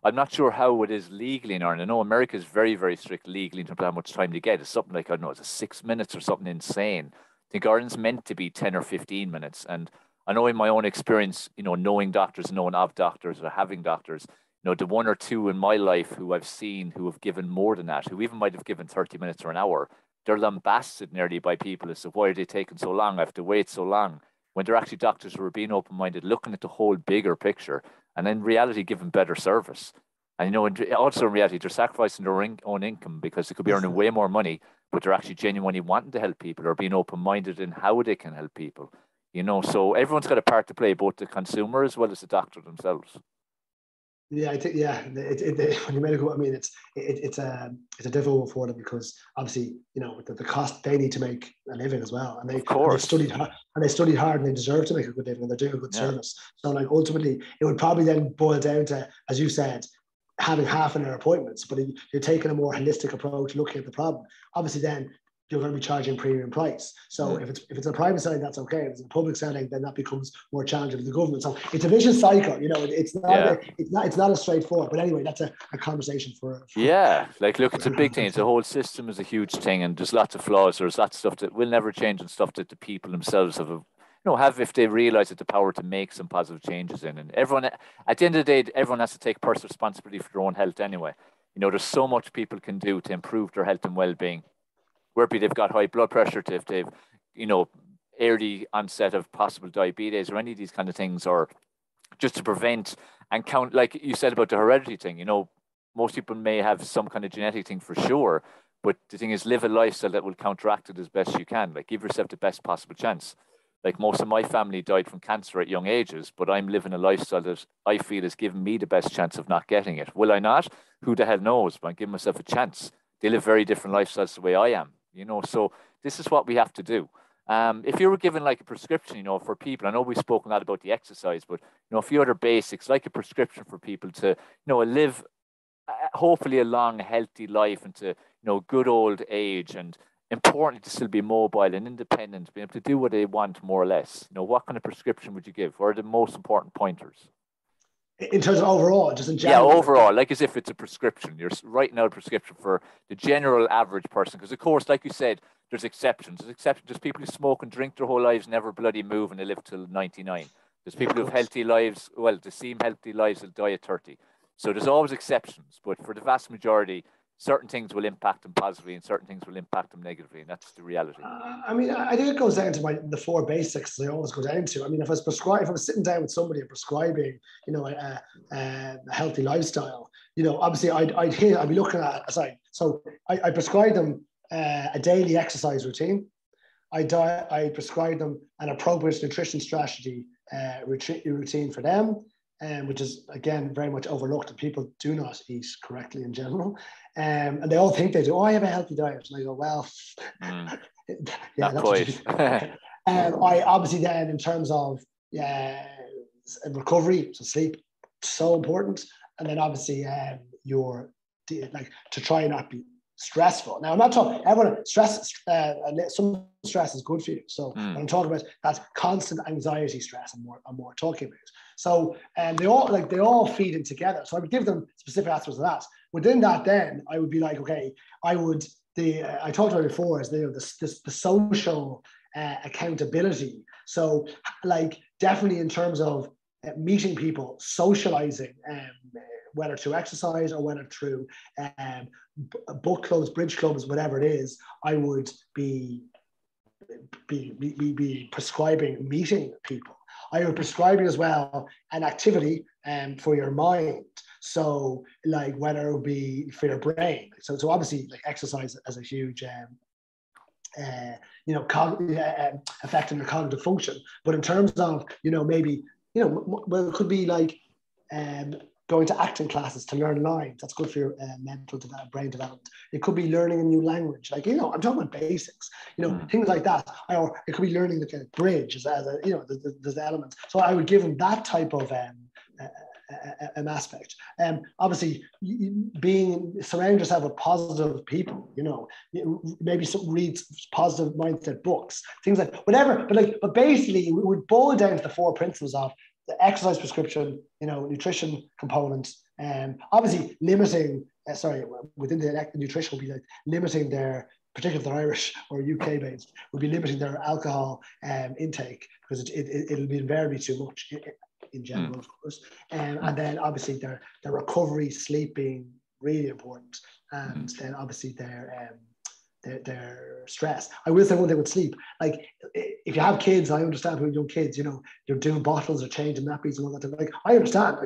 I'm not sure how it is legally in Ireland. I know America is very, very strict legally in terms of how much time they get. It's something like, I don't know, it's 6 minutes or something insane. I think Ireland's meant to be 10 or 15 minutes. And I know in my own experience, knowing doctors, knowing of doctors or having doctors, the one or two in my life who I've seen who have given more than that, who even might have given 30 minutes or an hour, they're lambasted nearly by people as to why are they taking so long? I have to wait so long. When they're actually doctors who are being open-minded, looking at the whole bigger picture, and in reality, giving better service. And, also in reality, they're sacrificing their own income because they could be earning way more money, but they're actually genuinely wanting to help people or being open-minded in how they can help people. So everyone's got a part to play, both the consumer as well as the doctor themselves. Yeah, I think when you medical, I mean, it's a difficult one for them because obviously the cost, they need to make a living as well, and they've studied hard and they deserve to make a good living and they're doing a good service. So like ultimately, it would probably then boil down to, as you said, having half an hour appointments, but you're taking a more holistic approach, looking at the problem. Obviously, then you're going to be charging premium price. So if it's a private setting, that's okay. If it's a public setting, then that becomes more challenging for the government. So it's a vicious cycle. It's not as straightforward. But anyway, that's a conversation for look, it's a big thing. The whole system is a huge thing, and there's lots of flaws. There's lots of stuff that will never change, and stuff that the people themselves have if they realize that the power to make some positive changes in. And everyone, at the end of the day, everyone has to take personal responsibility for their own health anyway. There's so much people can do to improve their health and well-being. Whether they've got high blood pressure, if they've, early onset of possible diabetes or any of these kind of things, or just to prevent and count, like you said about the heredity thing, most people may have some kind of genetic thing for sure, but the thing is, live a lifestyle that will counteract it as best you can. Like, give yourself the best possible chance. Like, most of my family died from cancer at young ages, but I'm living a lifestyle that I feel has given me the best chance of not getting it. Will I not? Who the hell knows? But I'm giving myself a chance. They live very different lifestyles the way I am. So this is what we have to do. If you were given like a prescription, for people, I know we've spoken a lot about the exercise, but, a few other basics, like a prescription for people to, live hopefully a long, healthy life and to, good old age, and importantly to still be mobile and independent, be able to do what they want more or less. What kind of prescription would you give? What are the most important pointers? In terms of overall, just in general? Yeah, overall, like as if it's a prescription. You're writing out a prescription for the general average person. Because, of course, like you said, there's exceptions. There's exceptions. There's people who smoke and drink their whole lives, never bloody move, and they live till 99. There's people who have healthy lives. Well, they seem healthy lives, will die at 30. So there's always exceptions. But for the vast majority, certain things will impact them positively and certain things will impact them negatively. And that's the reality. I mean, I think it goes down to the four basics they always go down to. I mean, if I was sitting down with somebody and prescribing, you know, a healthy lifestyle, you know, obviously I'd be looking at, so I prescribe them a daily exercise routine. I prescribe them an appropriate nutrition strategy routine for them, which is, again, very much overlooked, and people do not eat correctly in general. And they all think they do. Oh, I have a healthy diet. And I go, well, yeah, not quite. I obviously then, in terms of recovery, so sleep, so important. And then obviously to try and not be stressful. Now, I'm not talking, everyone, some stress is good for you. So what I'm talking about, that's constant anxiety stress I'm more talking about. So they all feed in together. So I would give them specific aspects of that. Within that, then I would be like, okay, I talked about it before, is the social accountability. So like definitely in terms of meeting people, socializing, whether through exercise or whether through book clubs, bridge clubs, whatever it is, I would be prescribing meeting people. I would prescribe you as well an activity for your mind. So like whether it would be for your brain. So obviously like exercise as a huge effect on your cognitive function. But in terms of, maybe, well, it could be like going to acting classes to learn lines. That's good for your brain development. It could be learning a new language. Like, I'm talking about basics, things like that. Or it could be learning the kind of bridge, there's elements. So I would give them that type of an aspect. Obviously, surround yourself with positive people. Maybe read positive mindset books, things like whatever. But basically, we would boil down to the four principles of the exercise prescription, nutrition component, obviously limiting. Within the nutrition would be like limiting their, particularly if they're Irish or UK based, would be limiting their alcohol intake, because it'll be invariably too much in general, of course. And then obviously their recovery, sleep being really important, and then obviously their stress. I will say one thing with sleep, like if you have kids, I understand with young kids, you're doing bottles or changing nappies and all that. Like I understand,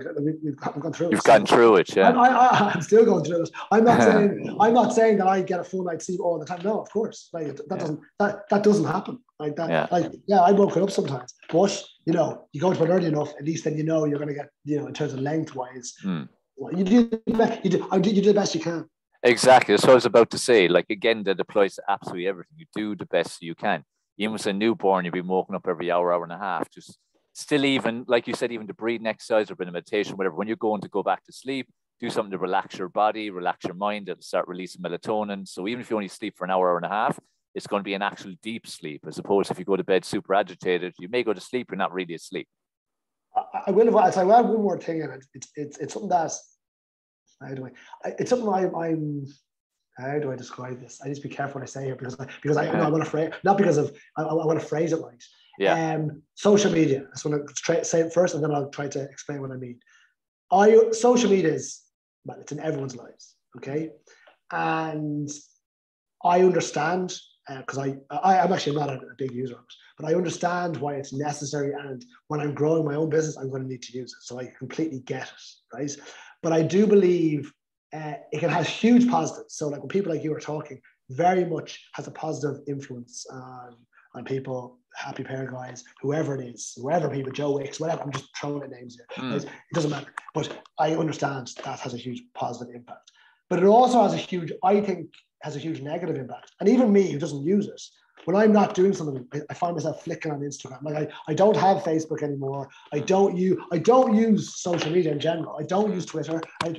we've gone through it. You've gone through it, yeah. I'm still going through it. I'm not saying that I get a full night's sleep all the time. No, of course, like that doesnesn't happen like that. Yeah. Like I woke it up sometimes, but you go to bed early enough, at least then you're going to get, in terms of lengthwise, you do the best you can. Exactly. That's what I was about to say. Like, again, that applies to absolutely everything. You do the best you can. Even with a newborn, you'll be woken up every hour and a half. Just still, even, like you said, even the breathing exercise or a bit of meditation, whatever, when you're going to go back to sleep, do something to relax your body, relax your mind, it'll start releasing melatonin. So even if you only sleep for an hour and a half, it's going to be an actual deep sleep, as opposed to if you go to bed super agitated, you may go to sleep, you're not really asleep. I will have one more thing, and it's something that's, it's something I'm how do I describe this? I need to be careful what I say here, because I want to phrase, not because of, I want to phrase it right. Yeah. Social media. I just want to say it first, and then I'll try to explain what I mean. Social media is, well, it's in everyone's lives, okay? And I understand, because I'm actually not a big user of it, but I understand why it's necessary, and when I'm growing my own business, I'm going to need to use it. So I completely get it, right? But I do believe it can have huge positives. So like when people like you are talking, very much has a positive influence on people, happy pair guys, whoever it is, whoever people, Joe Wicks, whatever, I'm just throwing out names here. Right? It doesn't matter. But I understand that has a huge positive impact. But it also has a huge negative impact. And even me, who doesn't use it, when I'm not doing something, I find myself flicking on Instagram. Like I don't have Facebook anymore. I don't use social media in general. I don't use Twitter. I'm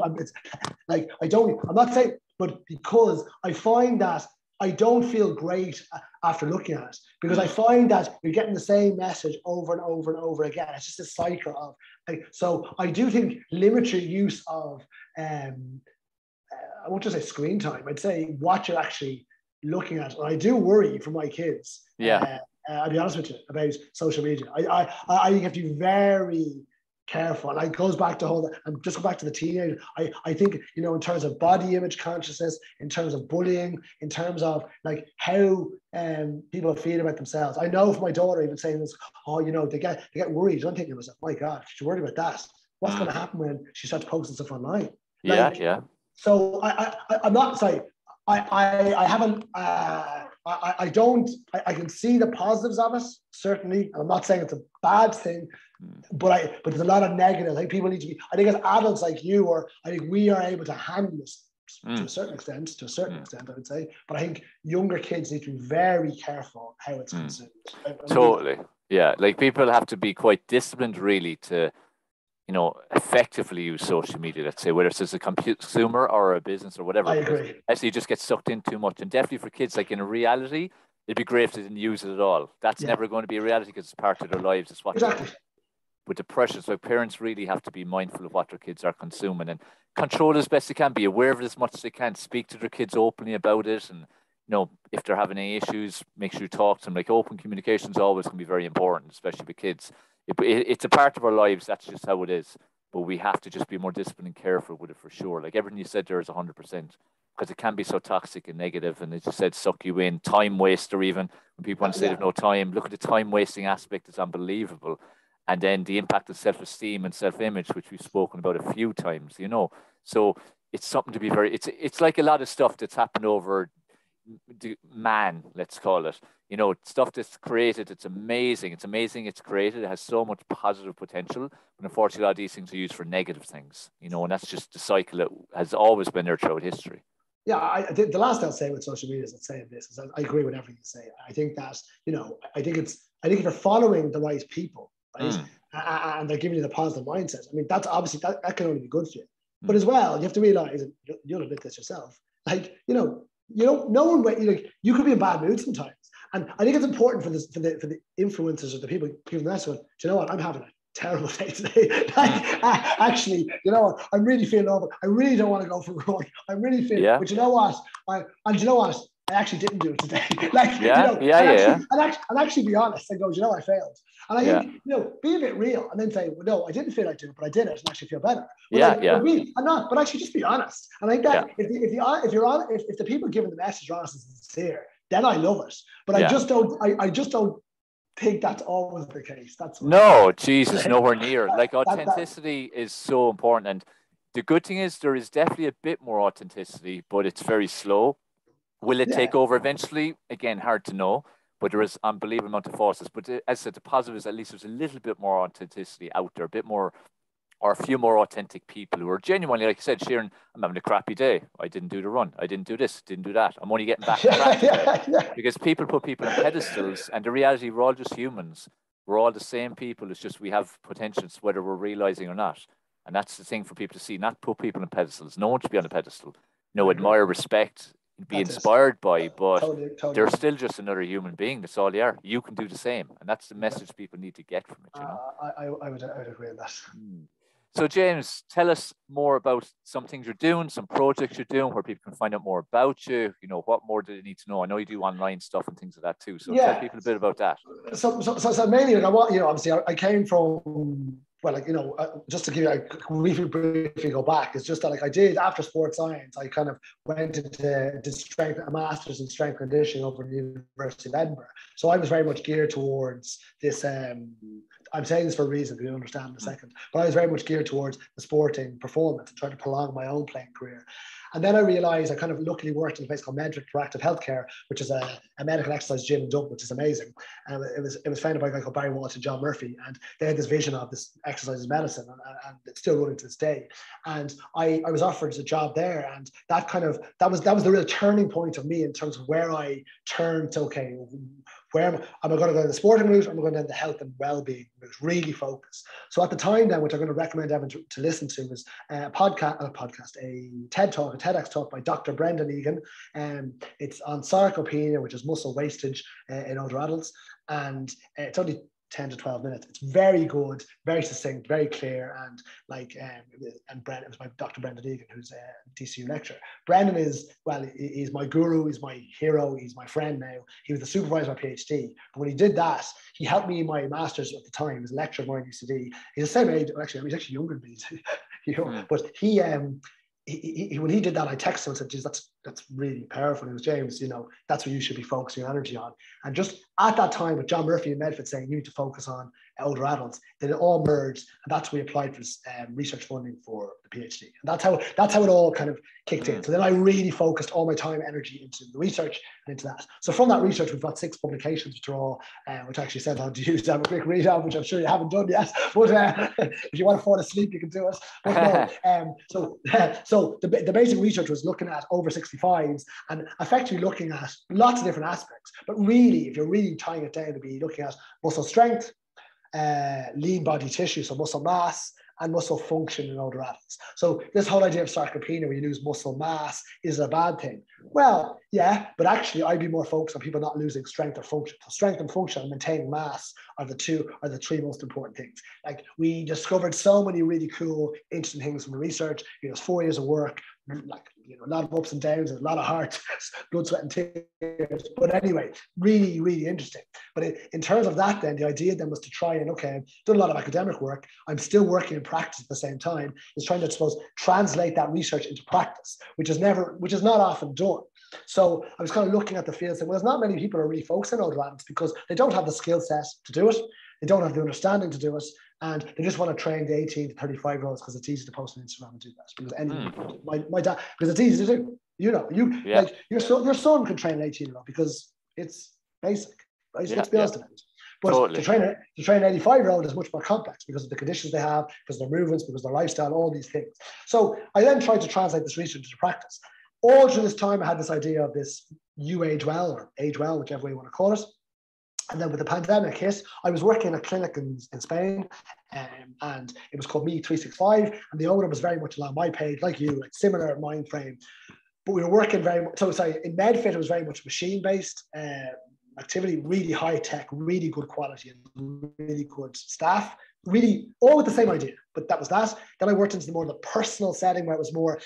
not saying, but because I find that I don't feel great after looking at it, because I find that you're getting the same message over and over and over again. It's just a cycle of so I do think limit your use of I won't just say screen time. I'd say what you're actually looking at, and I do worry for my kids. Yeah. I'll be honest with you about social media. I think you have to be very careful. And it goes back to and just go back to the teenager. I think, you know, in terms of body image consciousness, in terms of bullying, in terms of like how people feel about themselves. I know for my daughter, even saying this, oh, you know, they get worried. I'm thinking to myself, my God, she's worried about that. What's going to happen when she starts posting stuff online? Like, yeah. So I'm not sorry. I haven't. I don't. I can see the positives of it, certainly. And I'm not saying it's a bad thing, but there's a lot of negative. I think people need to be. I think as adults like you, or I think we are able to handle this to a certain extent. To a certain extent, I would say. But I think younger kids need to be very careful how it's consumed. Totally. Yeah. Like people have to be quite disciplined, really, to, you know, effectively use social media, let's say, whether it's as a consumer or a business or whatever. I agree. Actually, you just get sucked in too much. And definitely for kids, like in reality, it'd be great if they didn't use it at all. That's never going to be a reality because it's part of their lives. It's what exactly. With the pressures, like parents really have to be mindful of what their kids are consuming and control as best they can, be aware of it as much as they can, speak to their kids openly about it. And, you know, if they're having any issues, make sure you talk to them. Like open communication is always going to be very important, especially with kids. It's a part of our lives. That's just how it is. But we have to just be more disciplined and careful with it for sure. Like everything you said there is 100%, because it can be so toxic and negative. And as you said, suck you in, time waster even. When people want to say they've no time, look at the time wasting aspect. It's unbelievable. And then the impact of self-esteem and self-image, which we've spoken about a few times, you know. So it's something to be very, it's like a lot of stuff that's happened over man, let's call it, you know, stuff that's created. It's amazing. It's created. It has so much positive potential, but unfortunately a lot of these things are used for negative things, you know, and that's just the cycle that has always been there throughout history. Yeah, I think the last I'll say with social media is saying this is I agree with everything you say. I think that, you know, I think if you're following the right people, right, and they're giving you the positive mindset, I mean, that's obviously that can only be good for you. But as well, you have to realize, and you'll admit this yourself, like, you know, no one, like, you could be in bad mood sometimes. And I think it's important for the influencers or the people giving that one. Do you know what? I'm having a terrible day today. Like, actually, you know what? I'm really feeling over. I really don't want to go for a run. I'm really feeling. Yeah. But you know what? And you know what? I actually didn't do it today. Like, yeah, you know, and actually be honest and go, you know, I failed. And I think, you know, be a bit real and then say, well, no, I didn't feel like doing it, but I did it and actually feel better. But I'm not, but actually just be honest. And I think that if the people giving the message are honest and sincere, then I love it. But I just don't think that's always the case. No, Jesus, nowhere near. Like authenticity is so important. And the good thing is there is definitely a bit more authenticity, but it's very slow. Will it take over eventually? Again, hard to know, but there is unbelievable amount of forces. But as I said, the positive is at least there's a little bit more authenticity out there, a bit more, or a few more authentic people who are genuinely, like you said, Sheahan, I'm having a crappy day. I didn't do the run. I didn't do this, didn't do that. I'm only getting back to track because people put people on pedestals, and the reality, we're all just humans. We're all the same people. It's just we have potentials, whether we're realizing or not. And that's the thing for people to see, not put people on pedestals. No one should be on a pedestal. You know, admire, respect, be inspired by, but totally. They're still just another human being. That's all they are. You can do the same, and that's the message people need to get from it. You know, I would agree with that. So, James, tell us more about some things you're doing, some projects you're doing, where people can find out more about you. You know, what more do they need to know? I know you do online stuff and things like that too. So, tell people a bit about that. So mainly, like, obviously, I came from. Well, like, you know, just to give you a briefly go back, it's just that, like, I did after sports science, I kind of went into a master's in strength conditioning over at the University of Edinburgh. So I was very much geared towards this. I'm saying this for a reason, you'll understand in a second. But I was very much geared towards the sporting performance and trying to prolong my own playing career. And then I realized I kind of luckily worked in a place called Medfit Proactive Healthcare, which is a medical exercise gym in Dublin, which is amazing. And it was founded by a guy called Barry Walsh and John Murphy. And they had this vision of this exercise as medicine, and it's still running to this day. And I was offered a job there, and that was the real turning point of me in terms of where I turned to, okay, where am I going to go the sporting route, or am I going down the health and well-being route, really focused. So at the time then, which I'm going to recommend everyone to listen to, was a TED Talk, a TEDx talk by Dr. Brendan Egan. It's on sarcopenia, which is muscle wastage in older adults. And it's only 10 to 12 minutes. It's very good, very succinct, very clear. And like, and Brendan, it was my Dr. Brendan Egan, who's a TCU lecturer. Brendan is, well, he's my guru, he's my hero, he's my friend now. He was the supervisor of my PhD. But when he did that, he helped me in my master's at the time. He was a lecturer of mine at UCD. He's the same age, actually, he's actually younger than me. You know, but he, when he did that, I texted him and said, geez, that's really powerful. He was, James, you know, that's what you should be focusing your energy on. And just at that time with John Murphy and Medfit saying you need to focus on older adults, then it all merged. And that's when we applied for research funding for the PhD. And that's how it all kind of kicked in. So then I really focused all my time, energy into the research and into that. So from that research, we've got 6 publications which are all, which I actually sent on to you to have a quick read of, which I'm sure you haven't done yet. But if you want to fall asleep, you can do it. But no, so the basic research was looking at over 65s and effectively looking at lots of different aspects. But really, if you're really tying it down, to be looking at muscle strength, lean body tissue, so muscle mass, and muscle function in older adults. So this whole idea of sarcopenia, where you lose muscle mass, is a bad thing. Well, yeah, but actually I'd be more focused on people not losing strength or function. So strength and function and maintaining mass are the 3 most important things. Like, we discovered so many really cool, interesting things from the research. You know, it's 4 years of work, like, you know, a lot of ups and downs, and a lot of heart, blood, sweat, and tears. But anyway, really, really interesting. But in terms of that, then the idea then was to try and, okay, I've done a lot of academic work. I'm still working in practice at the same time. Is trying to, I suppose, translate that research into practice, which is not often done. So I was kind of looking at the field saying, well, there's not many people who are really focusing on older adults because they don't have the skill set to do it. They don't have the understanding to do it. And they just want to train the 18 to 35-year-olds because it's easy to post on Instagram and do that. Because my dad, because it's easy to do. You know, like your son can train an 18-year-old because it's basic, right? Let's be honest about it. But totally. to train an 85-year-old is much more complex because of the conditions they have, because of their movements, because of their lifestyle, all these things. So I then tried to translate this research into practice. All through this time, I had this idea of this you age well, or age well, whichever way you want to call it. And then with the pandemic hit, I was working in a clinic in Spain, and it was called Me 365. And the owner was very much along my page, like you, like similar mind frame. But we were working very much, in Medfit, it was very much machine-based activity, really high tech, really good quality, and really good staff. Really, all with the same idea, but that was that. Then I worked into the more the personal setting where it was more,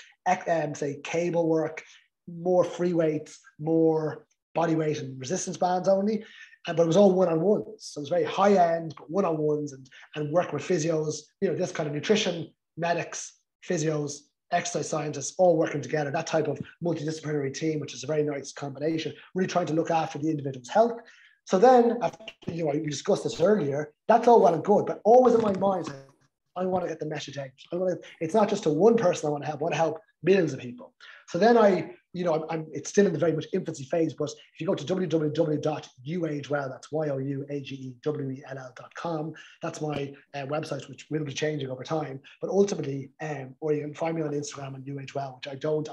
say, cable work, more free weights, more body weight and resistance bands only. But it was all one-on-ones. So it was very high-end, but one-on-ones and working with physios, you know, this kind of nutrition, medics, physios, exercise scientists, all working together, that type of multidisciplinary team, which is a very nice combination, really trying to look after the individual's health. So then, after, you know, we discussed this earlier, that's all well and good, but always in my mind, I want to get the message out. It's not just to one person I want to help millions of people. So then it's still in the very much infancy phase, but if you go to www.uagewell, that's YOUAGEWELL.com, that's my website, which will be changing over time. But ultimately, or you can find me on Instagram and UAGewell, which I don't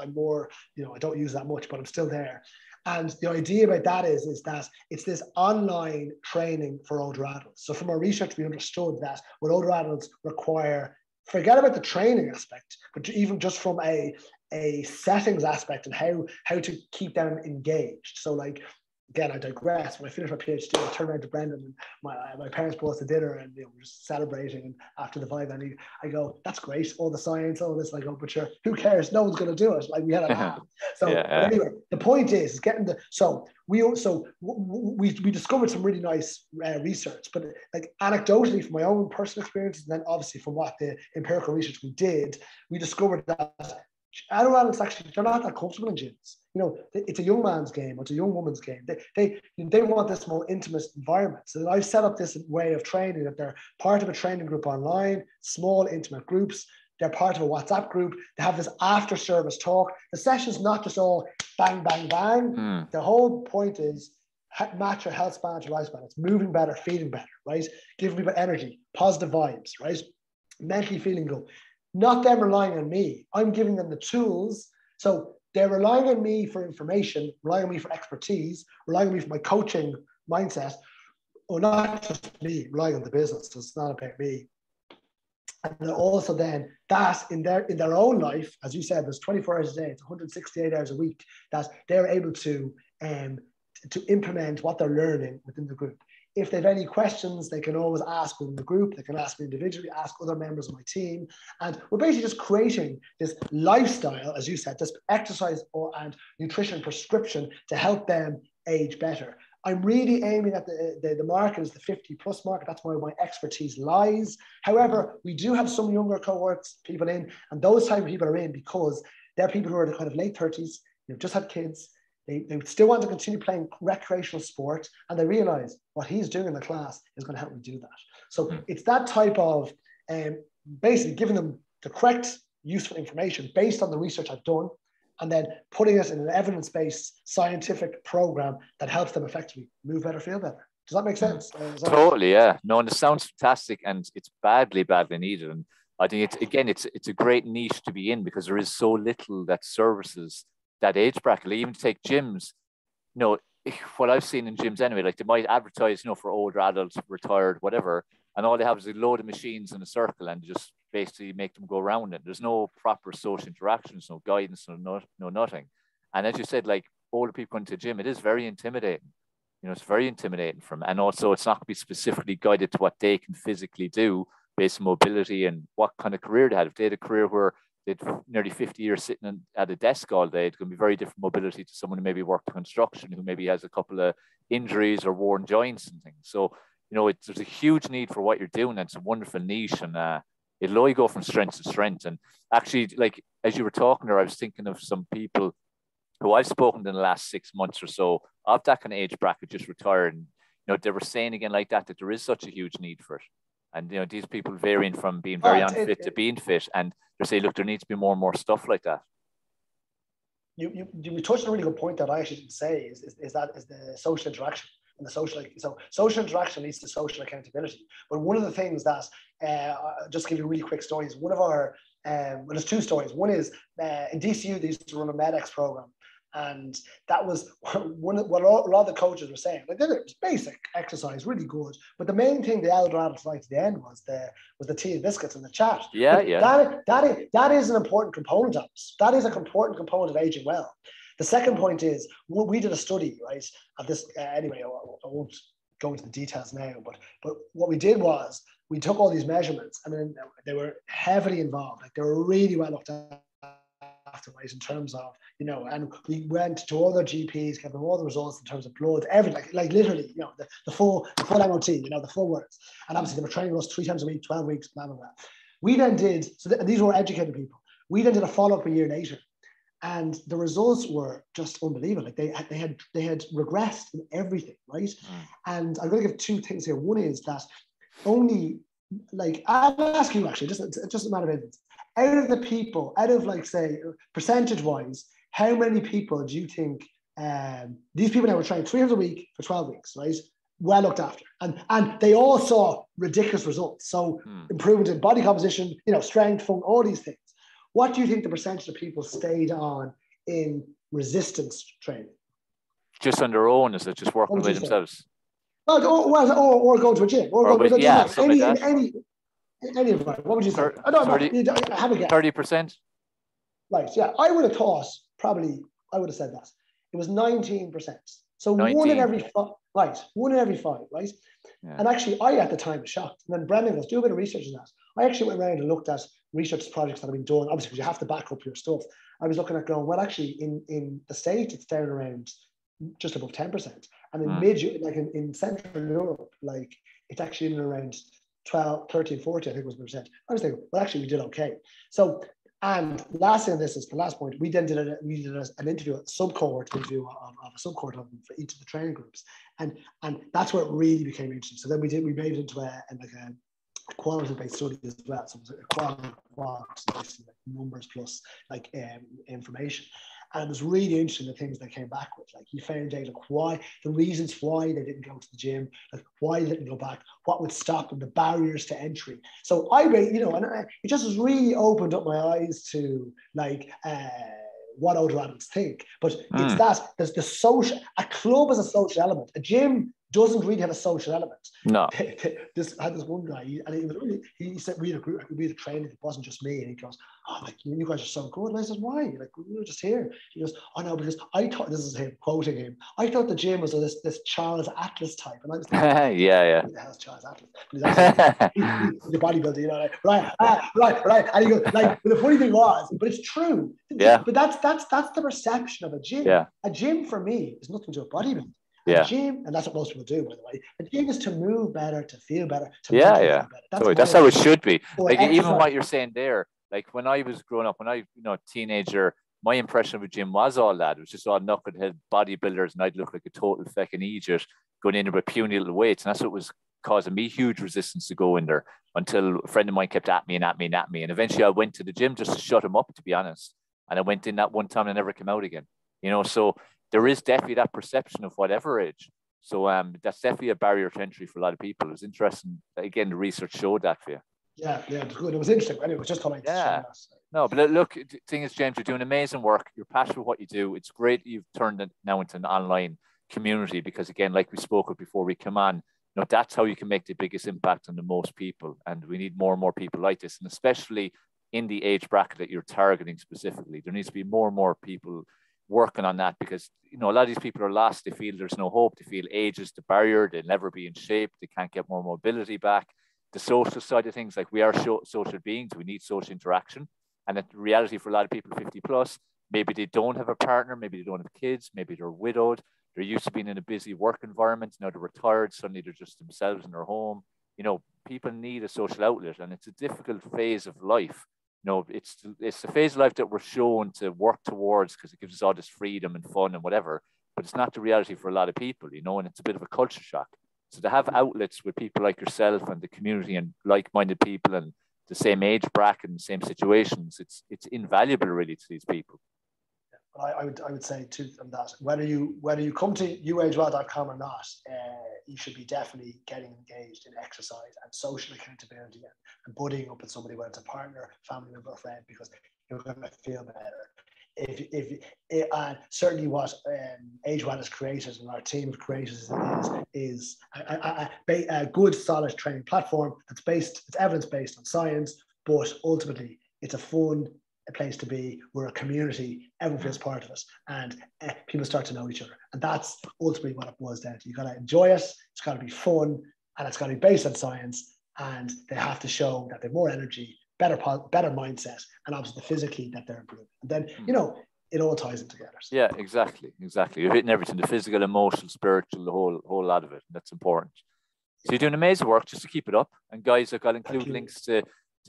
use that much, but I'm still there. And the idea about that is that it's this online training for older adults. So from our research, we understood that what older adults require, forget about the training aspect, but even just from a settings aspect and how to keep them engaged. So like, again, I digress. When I finished my PhD, I turned around to Brendan and my parents brought us to dinner and we're just celebrating. And after the vibe, and I go, that's great, all the science, all this. And I go, but sure, who cares? No one's going to do it. Like, we had a laugh. So anyway, the point is getting we discovered some really nice research, but like anecdotally from my own personal experiences, and then obviously from what the empirical research we did, we discovered that adults actually, they're not that comfortable in gyms. You know, it's a young man's game, or it's a young woman's game. They want this more intimate environment. So I've set up this way of training that they're part of a training group online, small intimate groups. They're part of a WhatsApp group. They have this after service talk. The session's not just all bang, bang, bang. The whole point is match your health span to your lifespan. It's moving better, feeling better, right? Giving people energy, positive vibes, right? Mentally feeling good. Not them relying on me. I'm giving them the tools. So they're relying on me for information, relying on me for expertise, relying on me for my coaching mindset, or not just me, relying on the business. So it's not about me. And also then that in their own life, as you said, there's 24 hours a day, it's 168 hours a week, that they're able to implement what they're learning within the group if they've any questions, they can always ask within the group. They can ask me individually, ask other members of my team. And we're basically just creating this lifestyle, as you said, this exercise and nutrition prescription to help them age better. I'm really aiming at the market is the 50 plus market. That's where my expertise lies. However, we do have some younger cohorts, people in, and those type of people are in because they're people who are the kind of late 30s, just had kids. They still want to continue playing recreational sport, and they realize what he's doing in the class is going to help me do that. So it's that type of basically giving them the correct, useful information based on the research I've done, and then putting it in an evidence-based scientific program that helps them effectively move better, feel better. Does that make sense? Totally, yeah. No, and it sounds fantastic, and it's badly needed. And I think it's a great niche to be in because there is so little that services that age bracket. Like even to take gyms, what I've seen in gyms anyway, like they might advertise, for older adults, retired, whatever, and all they have is a load of machines in a circle and just basically make them go around it. There's no proper social interactions, no guidance, no nothing. And as you said, like older people going to the gym, it is very intimidating. It's very intimidating and also it's not going to be specifically guided to what they can physically do based on mobility and what kind of career they had. If they had a career where they'd nearly 50 years sitting at a desk all day, it's going to be very different mobility to someone who maybe worked construction, who maybe has a couple of injuries or worn joints and things. So, there's a huge need for what you're doing. And it's a wonderful niche, and it'll only go from strength to strength. And actually, like, as you were talking there, I was thinking of some people who I've spoken to in the last 6 months or so of that kind of age bracket, just retired. And, they were saying again like that there is such a huge need for it. And, these people varying from being very unfit to being fit. And they're saying, look, there needs to be more and more stuff like that. You touched on a really good point that I actually didn't say is the social interaction. And social interaction leads to social accountability. But one of the things that, just to give you a really quick story, is one of our, there's two stories. One is in DCU, they used to run a MEDX program. And that was what a lot of the coaches were saying. Like, it was basic exercise, really good. But the main thing the elder adults liked at the end was the tea and biscuits and the chat. Yeah, but yeah. That is an important component of it. That is an important component of aging well. The second point is, we did a study, right, of this, anyway, I won't go into the details now, but what we did was, we took all these measurements, and then they were heavily involved. Like, they were really well looked after, right, in terms of, and we went to other GPs, gave them all the results in terms of blood, everything, like literally, the full MOT, the full words. And obviously they were training us 3 times a week, 12 weeks, blah, blah, blah. We then did, these were educated people. We then did a follow-up a year later. And the results were just unbelievable. Like, they had regressed in everything, right? And I'm going to give 2 things here. One is that only, like, I'll ask you actually, just a matter of evidence. Out of like, say, percentage-wise, how many people do you think these people now were trained 3 times a week for 12 weeks, right? Well looked after, and they all saw ridiculous results. So improvement in body composition, strength, fun, all these things. What do you think the percentage of people stayed on in resistance training? Just on their own, is it just working by themselves? Or go to a gym, any of them. What would you say? Have a guess. 30%. Right. Yeah, I would have thought I would have said that it was 19%. So 19. One in every 5. Right. Yeah. And actually, I at the time was shocked. And then Brendan goes, do a bit of research on that. I actually went around and looked at research projects that have been done, obviously, because you have to back up your stuff. I was looking at going, well, actually, in the States, it's down around just above 10%. And in in Central Europe, like, it's actually in around 12, 13, 40, I think was the percent. I was thinking, well, actually, we did okay. So, and last thing on this is the last point. We then did an interview, a sub-cohort interview of a sub-cohort of them for each of the training groups. And that's where it really became interesting. So then we made it into a quality-based study as well. So it was a quality, like numbers plus like information. And it was really interesting, the things they came back with. Like, you found out the reasons why they didn't go to the gym, like why they didn't go back, what would stop them, the barriers to entry. So it just has really opened up my eyes to like what older adults think. But it's that there's the social. A club is a social element. A gym doesn't really have a social element. No. This one guy, and he said we had a training. It wasn't just me, and he goes, "Oh, like you guys are so good." And I said, "Why? Like we were just here." He goes, "Oh no, because I thought," this is him quoting him, "I thought the gym was this Charles Atlas type," and I was like, yeah. Who the hell's Charles Atlas? He's the bodybuilder, you know, like, right. And he goes, like, but the funny thing was, but it's true. Yeah. But that's the perception of a gym. Yeah. A gym for me is nothing to a bodybuilding. Yeah. A gym, and that's what most people do, by the way. A gym is to move better, to feel better, to feel better. That's how it should be. Like even what you're saying there, like when I was growing up, when I, teenager, my impression of a gym was all that. It was just all knucklehead bodybuilders, and I'd look like a total fucking idiot going in with puny little weights, and that's what was causing me huge resistance to go in there, until a friend of mine kept at me, and eventually I went to the gym just to shut him up, to be honest. And I went in that one time and I never came out again. So there is definitely that perception of whatever age. So that's definitely a barrier to entry for a lot of people. It was interesting. Again, the research showed that for you. Yeah, it was good. It was interesting. Anyway, it was just coming. Yeah. No, but look, the thing is, James, you're doing amazing work. You're passionate about what you do. It's great you've turned it now into an online community, because again, like we spoke of before we come on, that's how you can make the biggest impact on the most people. And we need more and more people like this, and especially in the age bracket that you're targeting specifically. There needs to be more and more people working on that, because a lot of these people are lost. They feel there's no hope. They feel age is the barrier. They'll never be in shape. They can't get more mobility back. The social side of things, like we are social beings, we need social interaction. And the reality for a lot of people 50 plus, maybe they don't have a partner, maybe they don't have kids, maybe they're widowed, they're used to being in a busy work environment, now they're retired, suddenly they're just themselves in their home. People need a social outlet, and it's a difficult phase of life. It's the phase of life that we're shown to work towards, because it gives us all this freedom and fun and whatever, but it's not the reality for a lot of people, and it's a bit of a culture shock. So to have outlets with people like yourself and the community and like-minded people and the same age bracket and the same situations, it's invaluable really to these people. I would say too on that, whether you come to youagewell.com or not, you should be definitely getting engaged in exercise and social accountability and buddying up with somebody, whether it's a partner, family member, or friend, because you're going to feel better. And certainly what Age Well has created, and our team of creators is a good, solid training platform it's evidence-based on science, but ultimately it's a fun place to be. We're a community, everyone feels part of it, and people start to know each other, and that's ultimately what it boils down to. You got to enjoy it, it's got to be fun, and it's got to be based on science, and they have to show that they have more energy, better mindset, and obviously physically that they're improving. And then it all ties in together. So. Yeah, exactly. You're hitting everything: the physical, emotional, spiritual, the whole lot of it. That's important. So you're doing amazing work. Just to keep it up. And guys, I'll include links to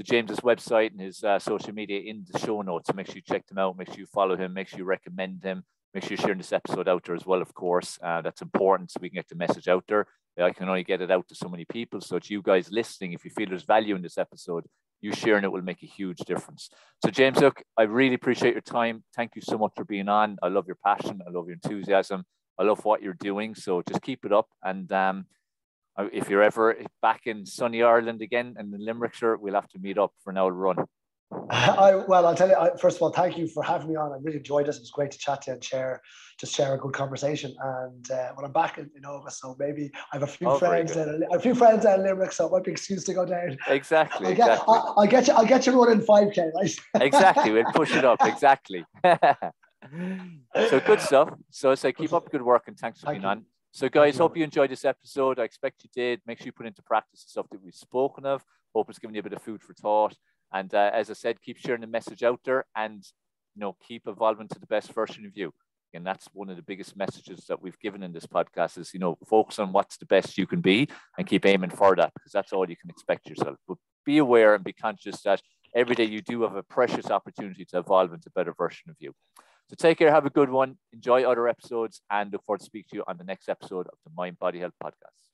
James's website and his social media in the show notes. So make sure you check them out. Make sure you follow him. Make sure you recommend him. Make sure you're sharing this episode out there as well, of course. That's important so we can get the message out there. I can only get it out to so many people. So it's you guys listening. If you feel there's value in this episode, you sharing it will make a huge difference. So James, look, I really appreciate your time. Thank you so much for being on. I love your passion. I love your enthusiasm. I love what you're doing. So just keep it up. And if you're ever back in sunny Ireland again and in Limerickshire, we'll have to meet up for an old run. I'll tell you, first of all, thank you for having me on. I really enjoyed this. It was great to chat to you and share a good conversation. And when I'm back in August, so maybe I have a few friends out in Limerick, so it might be an excuse to go down. Exactly. I'll get you running 5K, right? Exactly. We'll push it up. Exactly. So good stuff. So I say keep up good work, and thanks for being on. So guys, hope you enjoyed this episode. I expect you did. Make sure you put into practice the stuff that we've spoken of. Hope it's given you a bit of food for thought. And as I said, keep sharing the message out there, and keep evolving to the best version of you. And that's one of the biggest messages that we've given in this podcast is, focus on what's the best you can be and keep aiming for that, because that's all you can expect yourself. But be aware and be conscious that every day you do have a precious opportunity to evolve into a better version of you. So take care, have a good one, enjoy other episodes, and look forward to speaking to you on the next episode of the Mind Body Health Podcast.